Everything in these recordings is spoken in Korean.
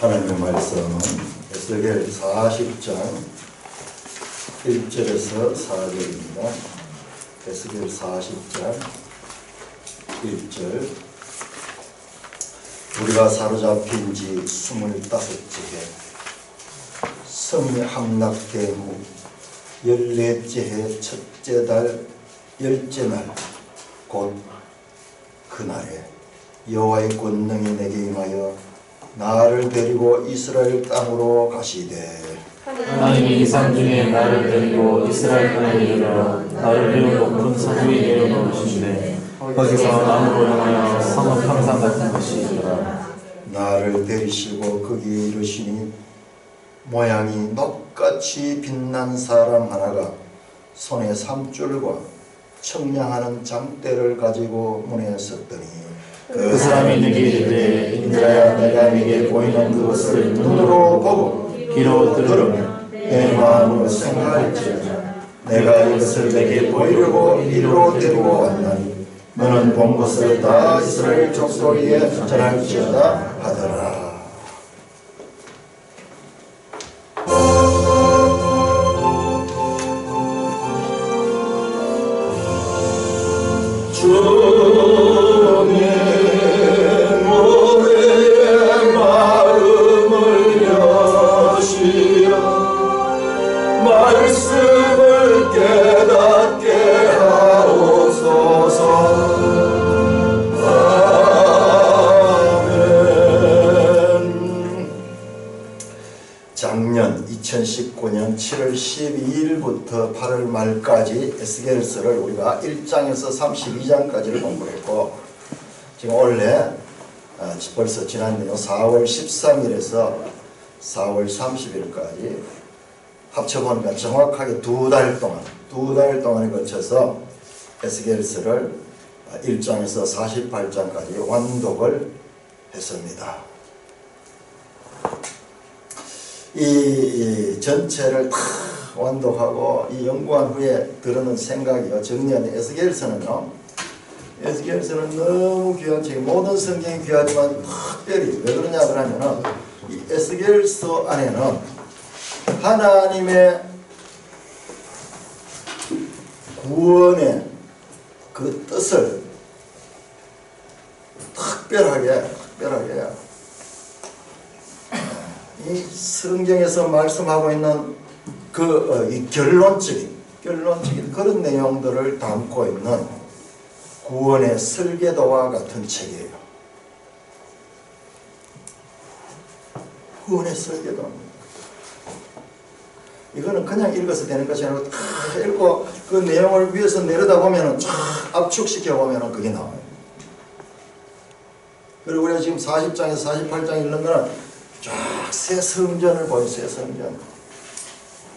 하나님의 말씀은 에스겔 40장 1절에서 4절입니다. 에스겔 40장 1절. 우리가 사로잡힌 지 25째 해 성이 함락된 후 14째 해 첫째 달 10째 날 곧 그날에 여호와의 권능이 내게 임하여 나를 데리고 이스라엘 땅으로 가시되 하나님이 이 산 중에 나를 데리고 이스라엘 땅에 이르러 나를 매우 높은 산 위에 내려놓으시되 거기서 나무로 행하여 성읍 형상 같은 것이 있더라. 나를 데리시고 거기에 이르시니 모양이 놋같이 빛난 사람 하나가 손에 삼줄과 청량하는 장대를 가지고 문에 섰더니 그 사람이 내게 이르되 인자야 내가 네게 보이는 그것을 눈으로 보고 귀로 들으며 내 마음으로 생각할지어다 내가 이것을 내게 보이려고 이리로 데리고 왔나니 너는 본 것을 다 이스라엘 족속에게 전할지어다 하더라. 말씀을 깨닫게 하옵소서. 아멘. 작년 2019년 7월 12일부터 8월 말까지 에스겔서를 우리가 1장에서 32장까지를 공부했고 지금 원래 벌써 지난해요 4월 13일에서 4월 30일까지 합쳐보니까 정확하게 두 달 동안에 거쳐서 에스겔서를 1장에서 48장까지 완독을 했습니다. 이 전체를 다 완독하고 이 연구한 후에 들은 생각이요. 정리하는 에스겔서는 너무 귀한 책이 모든 성경이 귀하지만 특별히 왜 그러냐 그러면은 이 에스겔서 안에는 하나님의 구원의 그 뜻을 특별하게 이 성경에서 말씀하고 있는 이 결론적인 그런 내용들을 담고 있는 구원의 설계도와 같은 책이에요. 구원의 설계도입니다. 이거는 그냥 읽어서 되는 것이 아니고 다 읽고 그 내용을 위에서 내려다보면 쫙 압축시켜보면 그게 나와요. 그리고 우리가 지금 40장에서 48장 읽는 거는 쫙 새 성전을 보여요. 새 성전.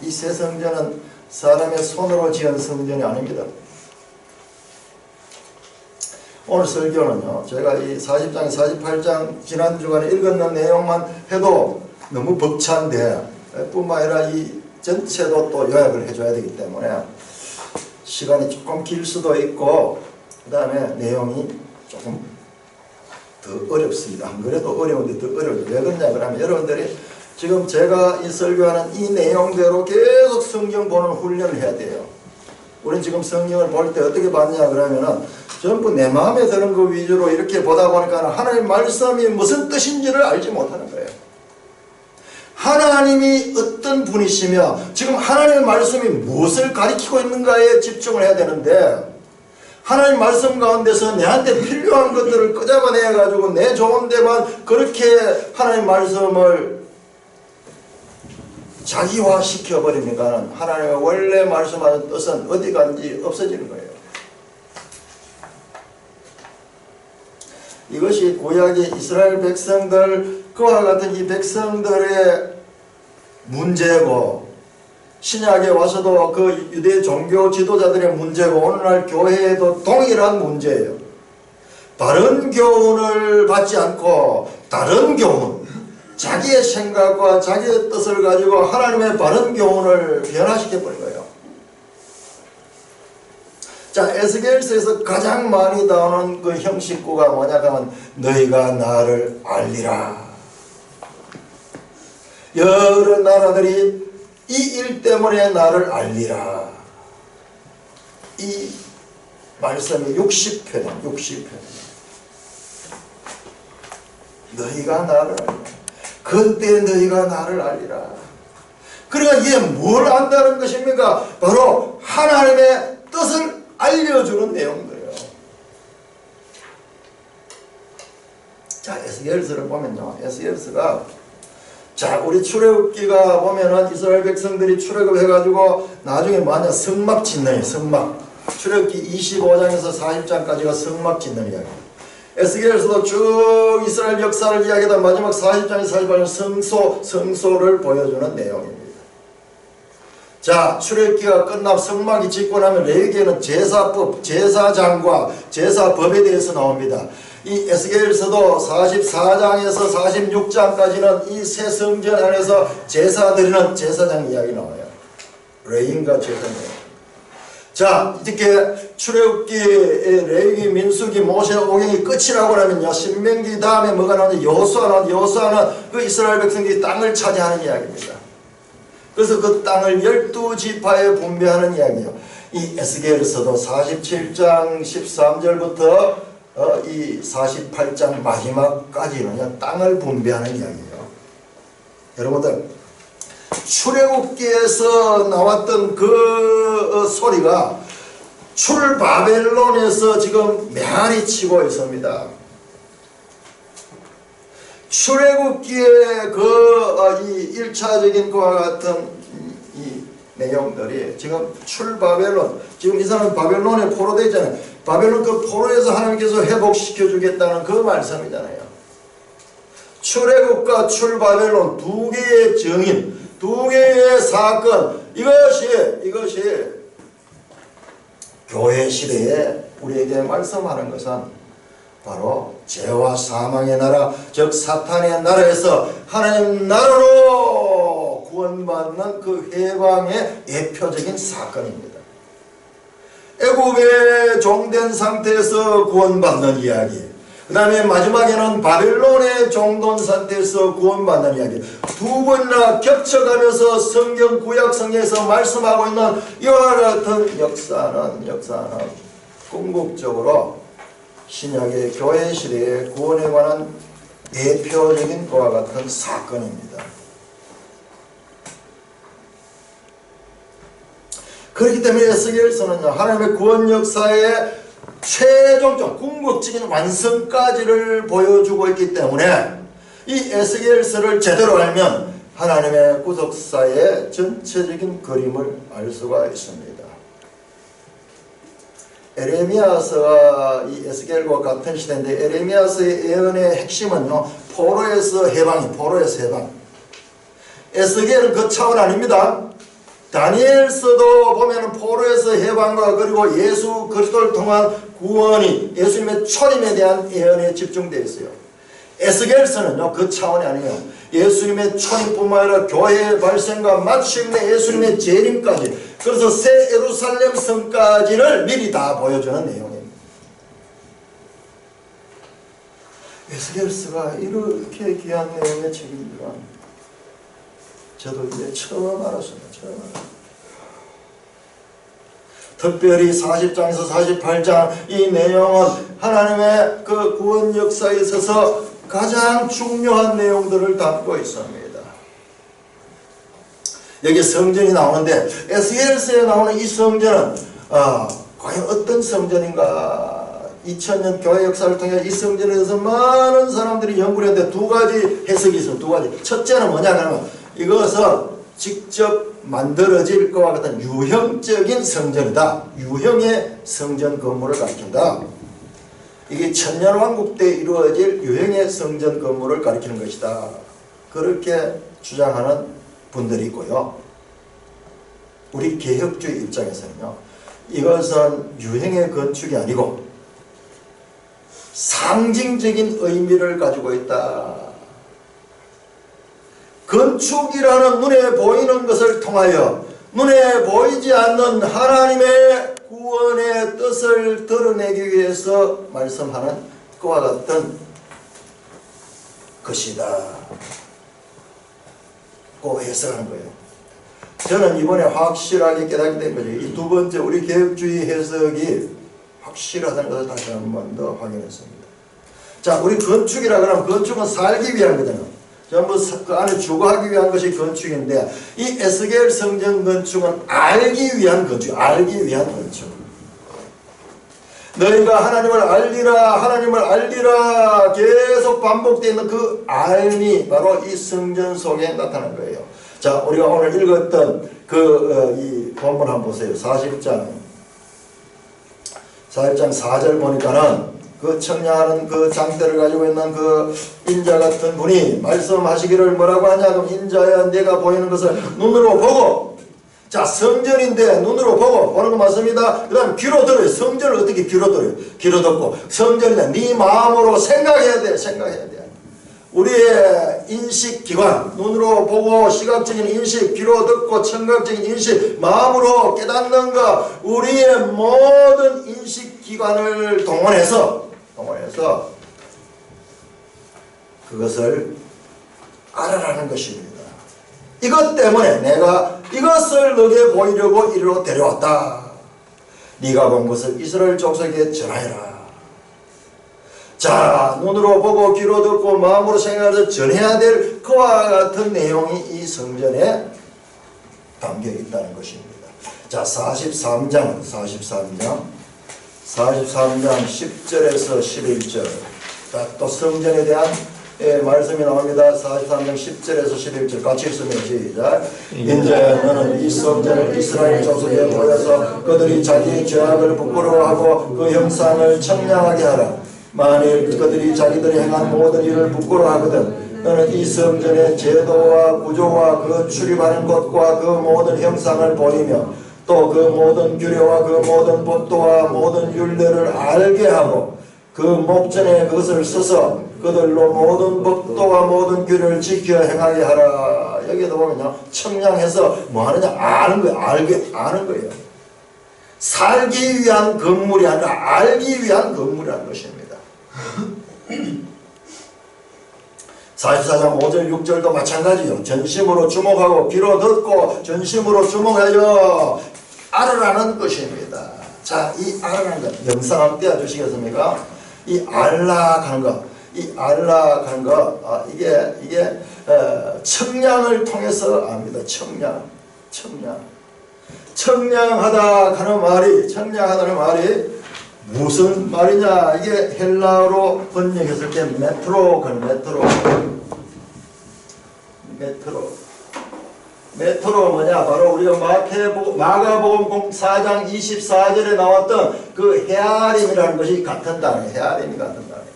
이 새 성전은 사람의 손으로 지은 성전이 아닙니다. 오늘 설교는요, 제가 이 40장, 48장 지난 주간에 읽었는 내용만 해도 너무 벅찬데 뿐만 아니라 이 전체도 또 요약을 해줘야 되기 때문에 시간이 조금 길 수도 있고 그 다음에 내용이 조금 더 어렵습니다. 안 그래도 어려운데 더 어려워요. 왜 그러냐 그러면 여러분들이 지금 제가 이 설교하는 이 내용대로 계속 성경 보는 훈련을 해야 돼요. 우리는 지금 성경을 볼 때 어떻게 봤냐 그러면은 전부 내 마음에 드는 거 위주로 이렇게 보다 보니까 하나님 말씀이 무슨 뜻인지를 알지 못하는 거예요. 하나님이 어떤 분이시며 지금 하나님의 말씀이 무엇을 가리키고 있는가에 집중을 해야 되는데 하나님 말씀 가운데서 내한테 필요한 것들을 끄잡아내 가지고 내 좋은 데만 그렇게 하나님 말씀을 자기화 시켜버리니까 하나님의 원래 말씀하는 뜻은 어디 간지 없어지는 거예요. 이것이 구약의 이스라엘 백성들 그와 같은 이 백성들의 문제고 신약에 와서도 그 유대 종교 지도자들의 문제고 오늘날 교회에도 동일한 문제예요. 다른 교훈을 받지 않고 다른 교훈, 자기의 생각과 자기의 뜻을 가지고 하나님의 바른 교훈을 변화시켜버린 거예요. 자, 에스겔서에서 가장 많이 나오는 그 형식구가 뭐냐 하면 너희가 나를 알리라. 여러 나라들이 이 일 때문에 나를 알리라. 이 말씀이 60편, 60편. 너희가 나를 알리라. 그때 너희가 나를 알리라. 그러니까 이게 뭘 안다는 것입니까? 바로 하나님의 뜻을 알려주는 내용들이에요. 자, 에스겔서를 보면요. 에스겔서가 자, 우리 출애굽기가 보면은 이스라엘 백성들이 출애굽해가지고 나중에 뭐하냐? 성막 짓는 성막. 출애굽기 25장에서 40장까지가 성막 짓는 이야기. 에스겔서도 쭉 이스라엘 역사를 이야기하다 마지막 40장에서 48장 성소를 보여주는 내용입니다. 자, 출애굽기가 끝나고 성막이 짓고 나면 레위기에는 제사법, 제사장과 제사법에 대해서 나옵니다. 이 에스겔서도 44장에서 46장까지는 이 새 성전 안에서 제사 드리는 제사장 이야기 나와요. 레인과 제사장. 자, 이렇게 출애굽기, 레위기, 민수기, 모세, 오경이 끝이라고 하면요, 신명기 다음에 뭐가 나오는데 여호수아는 그 이스라엘 백성들이 땅을 차지하는 이야기입니다. 그래서 그 땅을 12지파에 분배하는 이야기예요. 이 에스겔서도 47장 13절부터 이 48장 마지막까지는 땅을 분배하는 이야기예요. 여러분들, 출애굽기에서 나왔던 그 소리가 출바벨론에서 지금 메아리 치고 있습니다. 출애굽기의 이 1차적인 것과 같은 이 내용들이 지금 출바벨론, 지금 이 사람은 바벨론에 포로되어 있잖아요. 바벨론 그 포로에서 하나님께서 회복시켜 주겠다는 그 말씀이잖아요. 출애굽과 출바벨론 두 개의 증인, 두 개의 사건, 이것이 교회 시대에 우리에게 말씀하는 것은 바로 죄와 사망의 나라, 즉 사탄의 나라에서 하나님 나라로 구원받는 그 해방의 대표적인 사건입니다. 애굽의 종된 상태에서 구원받는 이야기, 그 다음에 마지막에는 바벨론의 종된 상태에서 구원받는 이야기, 두 번이나 겹쳐가면서 성경 구약 성경에서 말씀하고 있는 이와 같은 역사는 궁극적으로 신약의 교회 시대의 구원에 관한 대표적인 것과 같은 사건입니다. 그렇기 때문에 에스겔서는요, 하나님의 구원 역사의 최종적 궁극적인 완성까지를 보여주고 있기 때문에 이 에스겔서를 제대로 알면 하나님의 구속사의 전체적인 그림을 알 수가 있습니다. 에레미야서와 이 에스겔과 같은 시대인데, 에레미야서의 예언의 핵심은요, 포로에서 해방. 에스겔은 그 차원 아닙니다. 다니엘서도 보면 포로에서 해방과 그리고 예수 그리스도를 통한 구원이, 예수님의 초림에 대한 예언에 집중되어 있어요. 에스겔서는요, 그 차원이 아니에요. 예수님의 초림뿐만 아니라 교회의 발생과 마침내 예수님의 재림까지, 그래서 새 예루살렘 성까지를 미리 다 보여주는 내용입니다. 에스겔서가 이렇게 귀한 내용의 책인 줄은 저도 이제 처음 알았습니다. 특별히 40장에서 48장 이 내용은 하나님의 그 구원 역사에 있어서 가장 중요한 내용들을 담고 있습니다. 여기 성전이 나오는데, 에스겔서에 나오는 이 성전은 과연 어떤 성전인가? 2000년 교회 역사를 통해 이 성전에 대해서 많은 사람들이 연구를 했는데 두 가지 해석이 있어요. 두 가지. 첫째는 뭐냐 그러면 이것은 직접 만들어질 것과 같은 유형적인 성전이다. 유형의 성전 건물을 가리킨다. 이게 천년왕국 때 이루어질 유형의 성전 건물을 가리키는 것이다. 그렇게 주장하는 분들이 있고요. 우리 개혁주의 입장에서는요, 이것은 유형의 건축이 아니고 상징적인 의미를 가지고 있다. 건축이라는 눈에 보이는 것을 통하여 눈에 보이지 않는 하나님의 구원의 뜻을 드러내기 위해서 말씀하는 그와 같은 것이다. 자꾸 해석하는 거예요. 저는 이번에 확실하게 깨닫게 된 거죠. 이 두 번째 우리 개혁주의 해석이 확실하다는 것을 다시 한 번 더 확인했습니다. 자, 우리 건축이라 그러면 건축은 살기 위한 거잖아요. 전부 그 안에 주거하기 위한 것이 건축인데 이 에스겔 성전 건축은 알기 위한 건축, 알기 위한 건축. 너희가 하나님을 알리라, 하나님을 알리라 계속 반복되어 있는 그 알미 바로 이 성전 속에 나타난 거예요. 자, 우리가 오늘 읽었던 이 본문 한번 보세요. 40장 4절 보니까는 그 청량하는 그 장대를 가지고 있는 그 인자 같은 분이 말씀하시기를 뭐라고 하냐? 그럼 인자야 내가 보이는 것을 눈으로 보고, 자 성전인데 눈으로 보고 보는 거 맞습니다. 그 다음 귀로 들어요. 성전을 어떻게 귀로 들어요? 귀로 듣고 성전이냐 네 마음으로 생각해야 돼. 생각해야 돼. 우리의 인식기관, 눈으로 보고 시각적인 인식, 귀로 듣고 청각적인 인식, 마음으로 깨닫는 것, 우리의 모든 인식기관을 동원해서 그것을 알아라는 것입니다. 이것 때문에 내가 이것을 너게 보이려고 이리로 데려왔다. 네가 본 것을 이스라엘 족속에게 전하여라. 자, 눈으로 보고 귀로 듣고 마음으로 생각해서 전해야 될 그와 같은 내용이 이 성전에 담겨 있다는 것입니다. 자, 43장 10절에서 11절. 자, 또 성전에 대한 말씀이 나옵니다. 43장 10절에서 11절 같이 읽으면 시작. 인자야 너는 이 성전을 이스라엘 족속에 보여서 그들이 자기 죄악을 부끄러워하고 그 형상을 청량하게 하라. 만일 그들이 자기들이 행한 모든 일을 부끄러워하거든 너는 이 성전의 제도와 구조와 그 출입하는 곳과 그 모든 형상을 보이며 또 그 모든 규례와 그 모든 법도와 모든 율례를 알게 하고 그 목전에 그것을 써서 그들로 모든 법도와 모든 규례를 지켜 행하게 하라. 여기도 보면요 청량해서 뭐 하느냐 아는 거예요. 아는 거예요. 살기 위한 건물이 아니라 알기 위한 건물이라는 것입니다. 44장 5절 6절도 마찬가지요. 전심으로 주목하고 귀로 듣고 전심으로 주목하여 알으라는 것입니다. 자, 이 알으라는 것 영상 한번 띄워주시겠습니까? 이 알락하는 것, 이 알락하는 것, 이게 청량을 통해서 압니다. 청량하다 하는 말이 무슨 말이냐? 이게 헬라어로 번역했을 때 메트로 뭐냐? 바로 우리가 마가복음 4장 24절에 나왔던 그 헤아림이라는 것이 같은 단어예요. 헤아림이 같은 단어예요.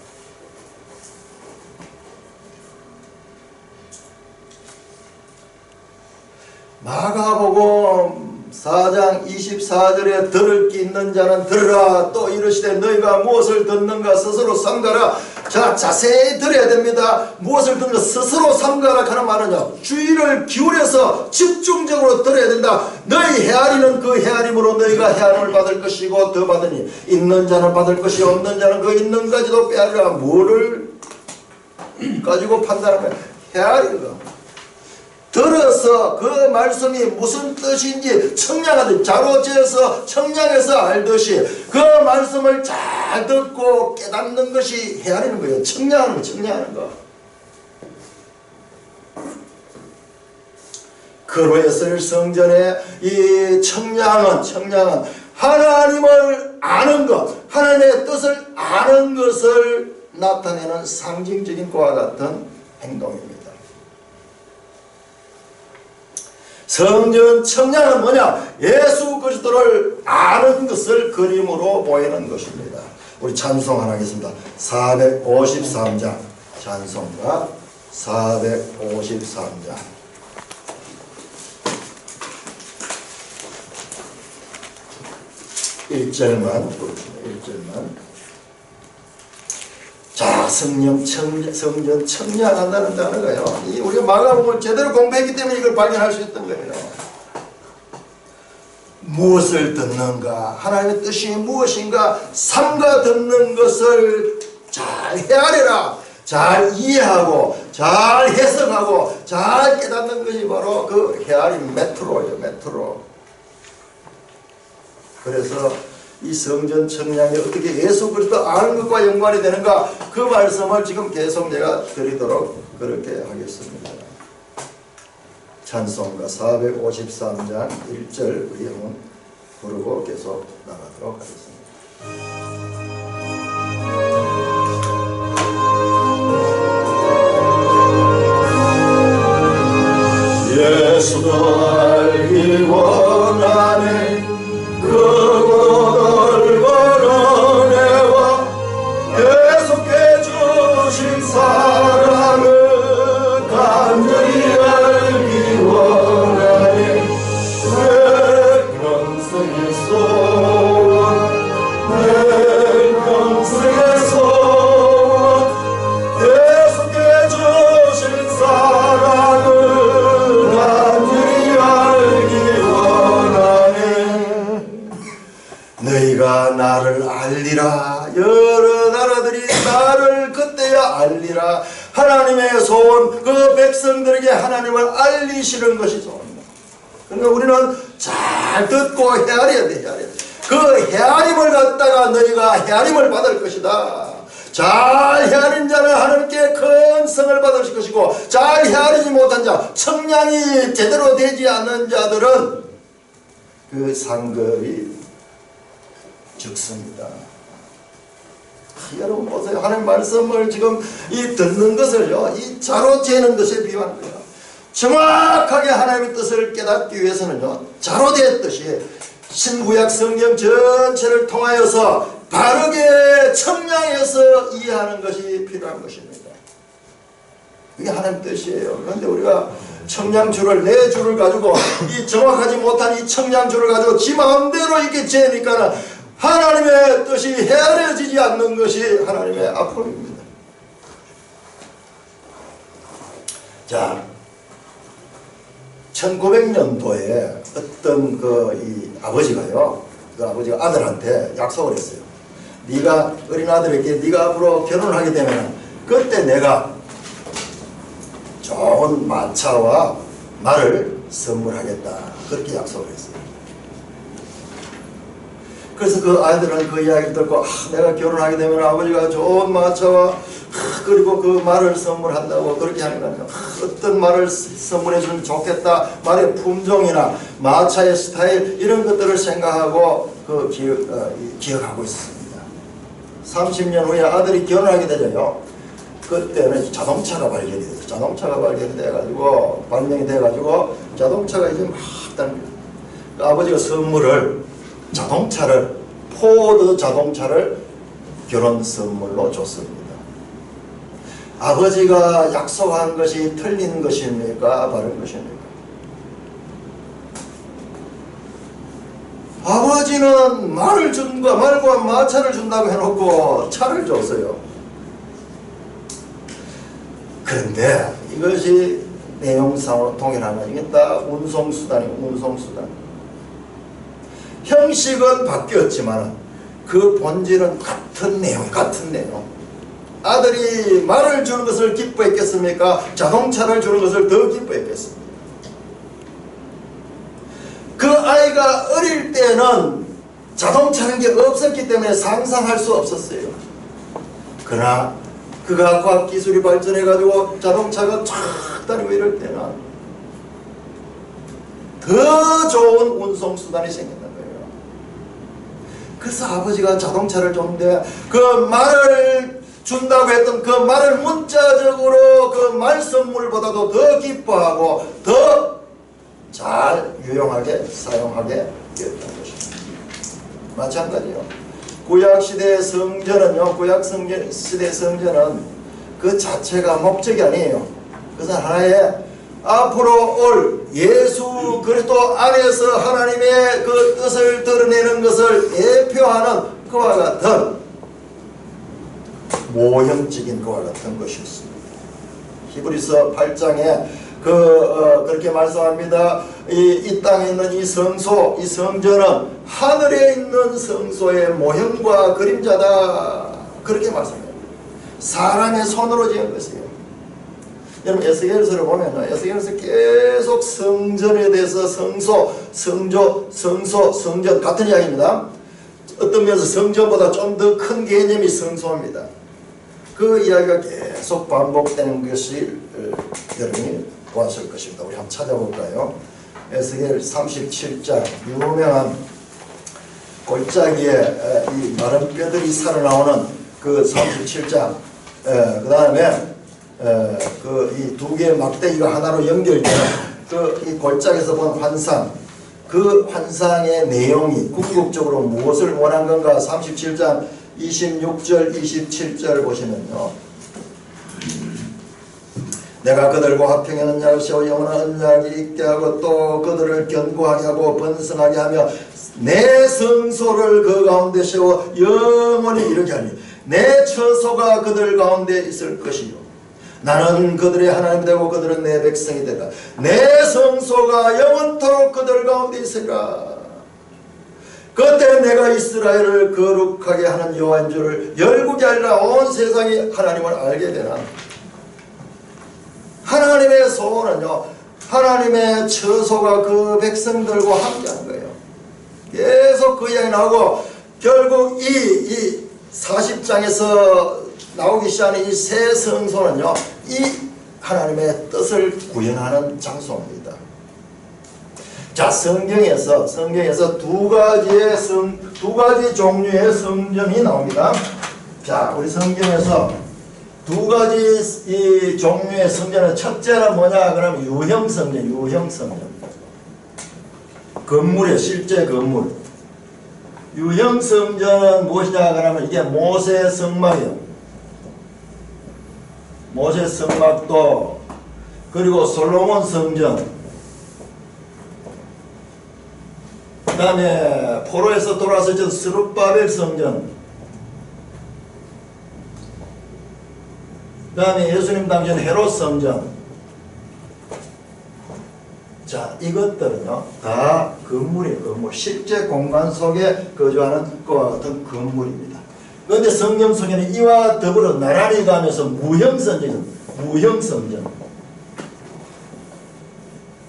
마가복음 4장 24절에 들을 게 있는 자는 들으라. 또 이르시되 너희가 무엇을 듣는가 스스로 삼가라. 자, 자세히 들어야 됩니다. 무엇을 듣는가 스스로 삼가라 하는 말은요 주의를 기울여서 집중적으로 들어야 된다. 너희 헤아리는 그 헤아림으로 너희가 헤아림을 받을 것이고 더 받으니 있는 자는 받을 것이 없는 자는 그 있는 가지도 빼앗으라. 뭐를 가지고 판단하면 헤아리는 거. 들어서 그 말씀이 무슨 뜻인지 청량하듯 자로재어서 청량해서 알듯이 그 말씀을 잘 듣고 깨닫는 것이 헤아리는 거예요. 청량하는 거. 그로에서 성전의 이 청량은 하나님을 아는 것, 하나님의 뜻을 아는 것을 나타내는 상징적인 것과 같은 행동입니다. 성전 청량은 뭐냐? 예수 그리스도를 아는 것을 그림으로 보이는 것입니다. 우리 찬송 하나 하겠습니다. 453장 찬송가 453장 1절만 자, 성전 청량한다는 단어가요. 우리가 마가복음을 제대로 공부했기 때문에 이걸 발견할 수 있던 거예요. 무엇을 듣는가? 하나님의 뜻이 무엇인가? 삼가 듣는 것을 잘 헤아려라. 잘 이해하고 잘 해석하고 잘 깨닫는 것이 바로 그 헤아림 메트로예요. 메트로. 그래서 이 성전 청량이 어떻게 예수 그리스도 아는 것과 연관이 되는가, 그 말씀을 지금 계속 제가 드리도록 그렇게 하겠습니다. 찬송가 453장 1절 우리 한번 부르고 계속 나가도록 하겠습니다. 예수도 알기 원하네 크고 넓은 은혜와 계속해 주신 사랑을 간절히 알기 원하네 내 평생의 소원 내 평생의 소원 계속해 주신 사랑을 간절히 알기 원하네. 너희가 나를 알리라. 여러 나라들이 나를 그때야 알리라. 하나님의 소원, 그 백성들에게 하나님을 알리시는 것이 소원입니다. 그러니까 우리는 잘 듣고 헤아려야 돼. 헤아려야 돼. 그 헤아림을 갖다가 너희가 헤아림을 받을 것이다. 잘 헤아린 자는 하나님께 큰 성을 받을 것이고, 잘 헤아리지 못한 자, 청량이 제대로 되지 않는 자들은 그 상급이 죽습니다. 여러분 보세요. 하나님 말씀을 지금 이 듣는 것을요, 이 자로 재는 것에 비유하는 거예요. 정확하게 하나님의 뜻을 깨닫기 위해서는요, 자로 재듯이 신구약 성경 전체를 통하여서 바르게 청량해서 이해하는 것이 필요한 것입니다. 그게 하나님 뜻이에요. 그런데 우리가 청량줄을, 네 줄을 가지고 이 정확하지 못한 이 청량줄을 가지고 지 마음대로 이렇게 재니까는 하나님의 뜻이 헤아려지지 않는 것이 하나님의 아픔입니다. 자, 1900년도에 어떤 이 아버지가요, 그 아버지가 아들한테 약속을 했어요. 네가 어린 아들에게 네가 앞으로 결혼하게 되면 그때 내가 좋은 마차와 말을 선물하겠다. 그렇게 약속을 했어요. 그래서 그 아이들은 그 이야기를 듣고 내가 결혼하게 되면 아버지가 좋은 마차와 그리고 그 말을 선물한다고 그렇게 하는 거예요. 어떤 말을 선물해 주면 좋겠다. 말의 품종이나 마차의 스타일 이런 것들을 생각하고 기억하고 있습니다. 30년 후에 아들이 결혼하게 되죠. 그때는 자동차가 발견이 됐어요. 자동차가 발견이 돼가지고 발명이 돼가지고 자동차가 이제 막 다닙니다. 그 아버지가 선물을 자동차를 포드 자동차를 결혼 선물로 줬습니다. 아버지가 약속한 것이 틀린 것입니까? 바른 것입니까? 아버지는 말을 준과 말과 마차를 준다고 해놓고 차를 줬어요. 그런데 이것이 내용상으로 동일하면 이게 다 운송수단이에요. 운송수단. 형식은 바뀌었지만 그 본질은 같은 내용, 같은 내용. 아들이 말을 주는 것을 기뻐했겠습니까? 자동차를 주는 것을 더 기뻐했겠습니까? 그 아이가 어릴 때는 자동차라는 게 없었기 때문에 상상할 수 없었어요. 그러나 그가 과학기술이 발전해가지고 자동차가 쫙 다니고 이럴 때는 더 좋은 운송수단이 생긴다는 거예요. 그래서 아버지가 자동차를 줬는데 그 말을 준다고 했던 그 말을 문자적으로 그 말 선물보다도 더 기뻐하고 더 잘 유용하게 사용하게 되었던 것입니다. 마찬가지요. 구약시대의 성전은요, 구약시대의 성전은 그 자체가 목적이 아니에요. 그것은 하나의 앞으로 올 예수 그리스도 안에서 하나님의 그 뜻을 드러내는 것을 대표하는 그와 같은 모형적인 그와 같은 것이었습니다. 히브리서 8장에 그렇게 말씀합니다. 이 땅에 있는 이 성소, 이 성전은 하늘에 있는 성소의 모형과 그림자다. 그렇게 말씀합니다. 사람의 손으로 지은 것이에요. 여러분 에스겔서를 보면 에스겔서 계속 성전에 대해서 성전 같은 이야기입니다. 어떤 면에서 성전보다 좀 더 큰 개념이 성소입니다. 그 이야기가 계속 반복되는 것이 여러분이 보았을 것입니다. 우리 한번 찾아볼까요? 에스겔 37장 유명한 골짜기에 이 마른 뼈들이 살아나오는 그 37장 그 다음에 그 이 두 개의 막대기가 하나로 연결되는 그 이 골짜기에서 본 환상, 그 환상의 내용이 궁극적으로 무엇을 원한 건가? 37장 26절 27절 보시면요, 내가 그들과 화평의 언약을 세워 영원한 언약이 있게 하고 또 그들을 견고하게 하고 번성하게 하며 내 성소를 그 가운데 세워 영원히 이르게 하니 내 처소가 그들 가운데 있을 것이요 나는 그들의 하나님이 되고 그들은 내 백성이 되라. 내 성소가 영원토록 그들 가운데 있으리라. 그때 내가 이스라엘을 거룩하게 하는 여호와인 줄을 열국이 아니라 온 세상이 하나님을 알게 되나. 하나님의 소원은요, 하나님의 처소가 그 백성들과 함께하는 거예요. 계속 그 이야기 나오고 결국 이 40장에서 나오기 시작하는 이 새 성소는요, 이 하나님의 뜻을 구현하는 장소입니다. 자, 성경에서 두 가지 종류의 성전이 나옵니다. 자, 우리 성경에서 두 가지 이 종류의 성전은 첫째는 뭐냐 그러면 유형 성전. 건물이에요. 실제 건물. 유형 성전은 무엇이냐 그러면 이게 모세 성막이에요. 모세 성막도, 그리고 솔로몬 성전, 그 다음에 포로에서 돌아서 전 스룹바벨 성전, 그 다음에 예수님 당시엔 헤롯 성전. 자, 이것들은요 다 건물이에요. 건물. 실제 공간 속에 거주하는 것과 같은 건물입니다. 그런데 성경 속에는 이와 더불어 나란히 가면서 무형 성전.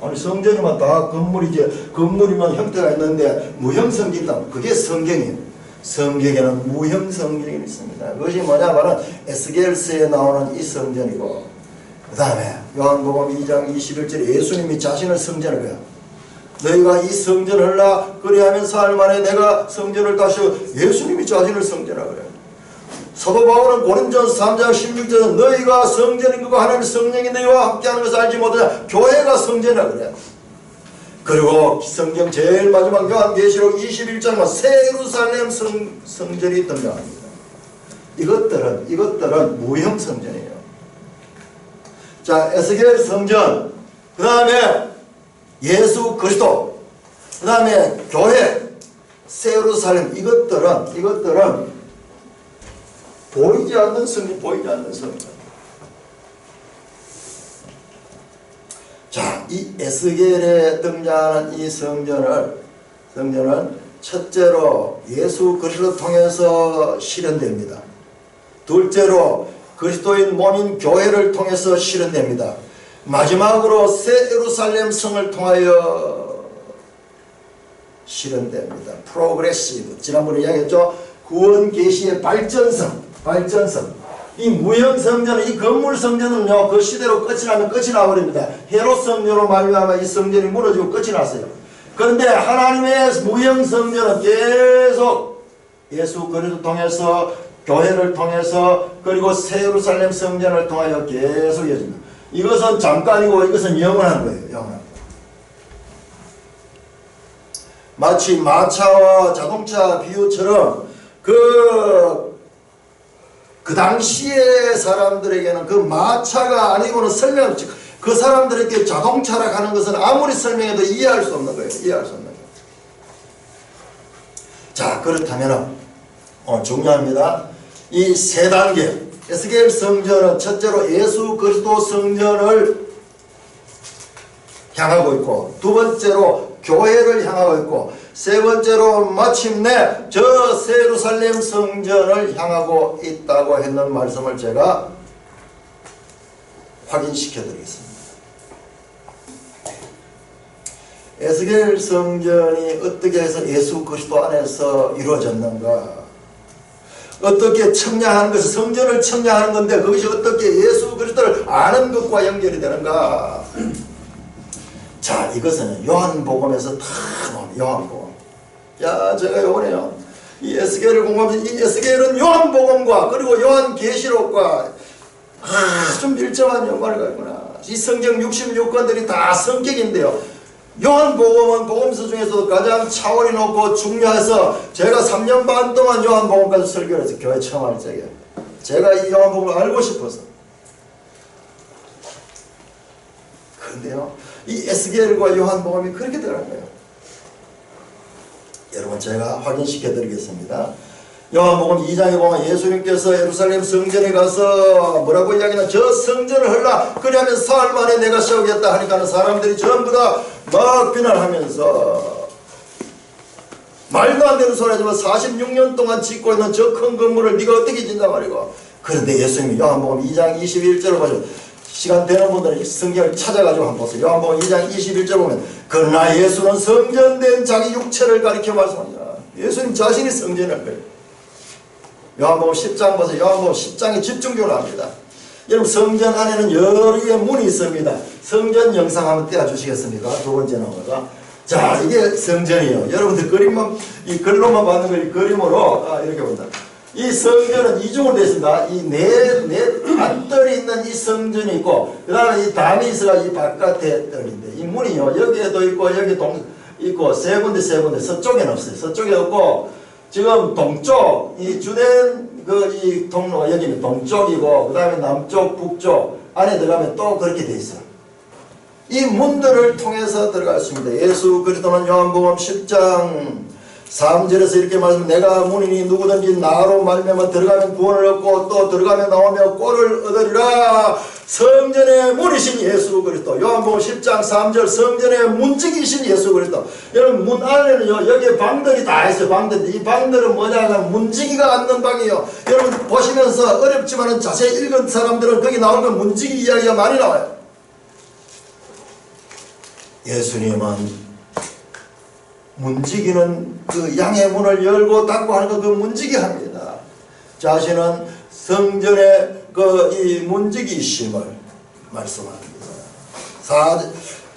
아니 성전이면 다 건물이지, 건물이면 형태가 있는데 무형 성전이 있다. 그게 성경이에요. 성경에는 무형 성전이 있습니다. 그것이 뭐냐면은 에스겔서에 나오는 이 성전이고, 그 다음에 요한복음 2장 21절에 예수님이 자신을 성전을 해요. 너희가 이 성전을 하라 그리하면 사흘 만에 내가 성전을 다시, 예수님이 자신을 성전하라 그래요. 사도 바울은 고린도전서 3장 16절에 너희가 성전인 것과 하나님의 성령이 너희와 함께하는 것을 알지 못하냐, 교회가 성전이라 그래요. 그리고 성경 제일 마지막 요한계시록 21장은 새 예루살렘 성전이 등장합니다. 이것들은 무형 성전이에요. 자, 에스겔 성전, 그 다음에 예수 그리스도, 그 다음에 교회, 새 예루살렘, 이것들은 보이지 않는 성전. 자, 이 에스겔에 등장하는 이 성전은 첫째로 예수 그리스도를 통해서 실현됩니다. 둘째로 그리스도인 몸인 교회를 통해서 실현됩니다. 마지막으로 새 예루살렘 성을 통하여 실현됩니다. 프로그레시브. 지난번에 이야기했죠. 구원 계시의 발전성. 이 무형 성전은, 이 건물 성전은요, 그 시대로 끝이 나면 끝이 나버립니다. 헤롯 성전으로 말미암아 이 성전이 무너지고 끝이 났어요. 그런데 하나님의 무형 성전은 계속 예수 그리스도 통해서, 교회를 통해서, 그리고 새 예루살렘 성전을 통하여 계속 이어집니다. 이것은 잠깐이고 이것은 영원한 거예요. 영원한. 마치 마차와 자동차 비유처럼 그 당시의 사람들에게는 그 마차가 아니고는 설명, 그 사람들에게 자동차라 하는 것은 아무리 설명해도 이해할 수 없는 거예요. 자, 그렇다면 중요합니다. 이 세 단계 에스겔 성전은 첫째로 예수 그리스도 성전을 향하고 있고, 두 번째로 교회를 향하고 있고, 세 번째로 마침내 저 새 예루살렘 성전을 향하고 있다고 했는 말씀을 제가 확인시켜 드리겠습니다. 에스겔 성전이 어떻게 해서 예수 그리스도 안에서 이루어졌는가, 어떻게 청량하는 것은 성전을 청량하는 건데 그것이 어떻게 예수 그리스도를 아는 것과 연결이 되는가. 자, 이것은 요한복음에서 다 나옵니다. 요한복음. 야, 제가 요번에요, 이 에스겔을 공부하면서 이 에스겔은 요한복음과 그리고 요한계시록과 아주 밀접한 연관을 갖구나. 이 성경 66권들이 다 성격인데요, 요한복음은 복음서 중에서도 가장 차원이 높고 중요해서 제가 3년 반 동안 요한복음까지 설교를 해서 교회 처음 할 적에 제가 이 요한복음을 알고 싶어서. 그런데요, 이 에스겔과 요한복음이 그렇게 들어간 거예요. 여러분, 제가 확인시켜 드리겠습니다. 요한복음 2장에 보면 예수님께서 예루살렘 성전에 가서 뭐라고 이야기하나, 저 성전을 헐라 그리하면 사흘 만에 내가 세우겠다 하니까 사람들이 전부 다 막 비난하면서 말도 안 되는 소리 하지만 46년 동안 짓고 있는 저 큰 건물을 네가 어떻게 짓냐 말이고. 그런데 예수님이 요한복음 2장 21절을 보시면, 시간 되는 분들은 성경을 찾아가지고 한번 보세요. 요한복음 2장 21절 보면, 그러나 예수는 성전된 자기 육체를 가리켜 말씀합니다. 예수님 자신이 성전을 거예요. 요한복음 10장 보세요. 요한복음 10장에 집중적으로 합니다. 여러분, 성전 안에는 여러 개의 문이 있습니다. 성전 영상 한번 띄워주시겠습니까? 두 번째 나오가. 자, 이게 성전이에요. 여러분들 그림만, 이 글로만 받는 걸 그림으로 이렇게 본다. 이 성전은 이중으로 되어 있습니다. 이 네 안뜰이 있는 이 성전이 있고, 그 다음에 이 담이 있어가 이 바깥에 뜰인데, 이 문이요, 여기에도 있고, 여기 있고, 세 군데, 서쪽에는 없어요. 서쪽에 없고, 지금 동쪽, 이 주된 이 통로가 여기는 동쪽이고, 그 다음에 남쪽, 북쪽, 안에 들어가면 또 그렇게 돼 있어요. 이 문들을 통해서 들어갈 수 있습니다. 예수 그리스도는 요한복음 10장 3절에서 이렇게 말씀합니다. 내가 문이니 누구든지 나로 말미암아 들어가면 구원을 얻고 또 들어가면 나오며 꼴을 얻으리라. 성전의 문이신 예수 그리스도. 요한복음 10장 3절 성전의 문지기신 예수 그리스도. 여러분, 문 안에는요, 여기에 방들이 다 있어요. 방들. 이 방들은 뭐냐 하면 문지기가 앉는 방이에요. 여러분 보시면서 어렵지만은 자세히 읽은 사람들은 거기 나오는 문지기 이야기가 많이 나와요. 예수님은 문지기는 그 양의 문을 열고 닫고 하는 거, 그 문지기 합니다. 자신은 성전의 이 문지기심을 말씀합니다.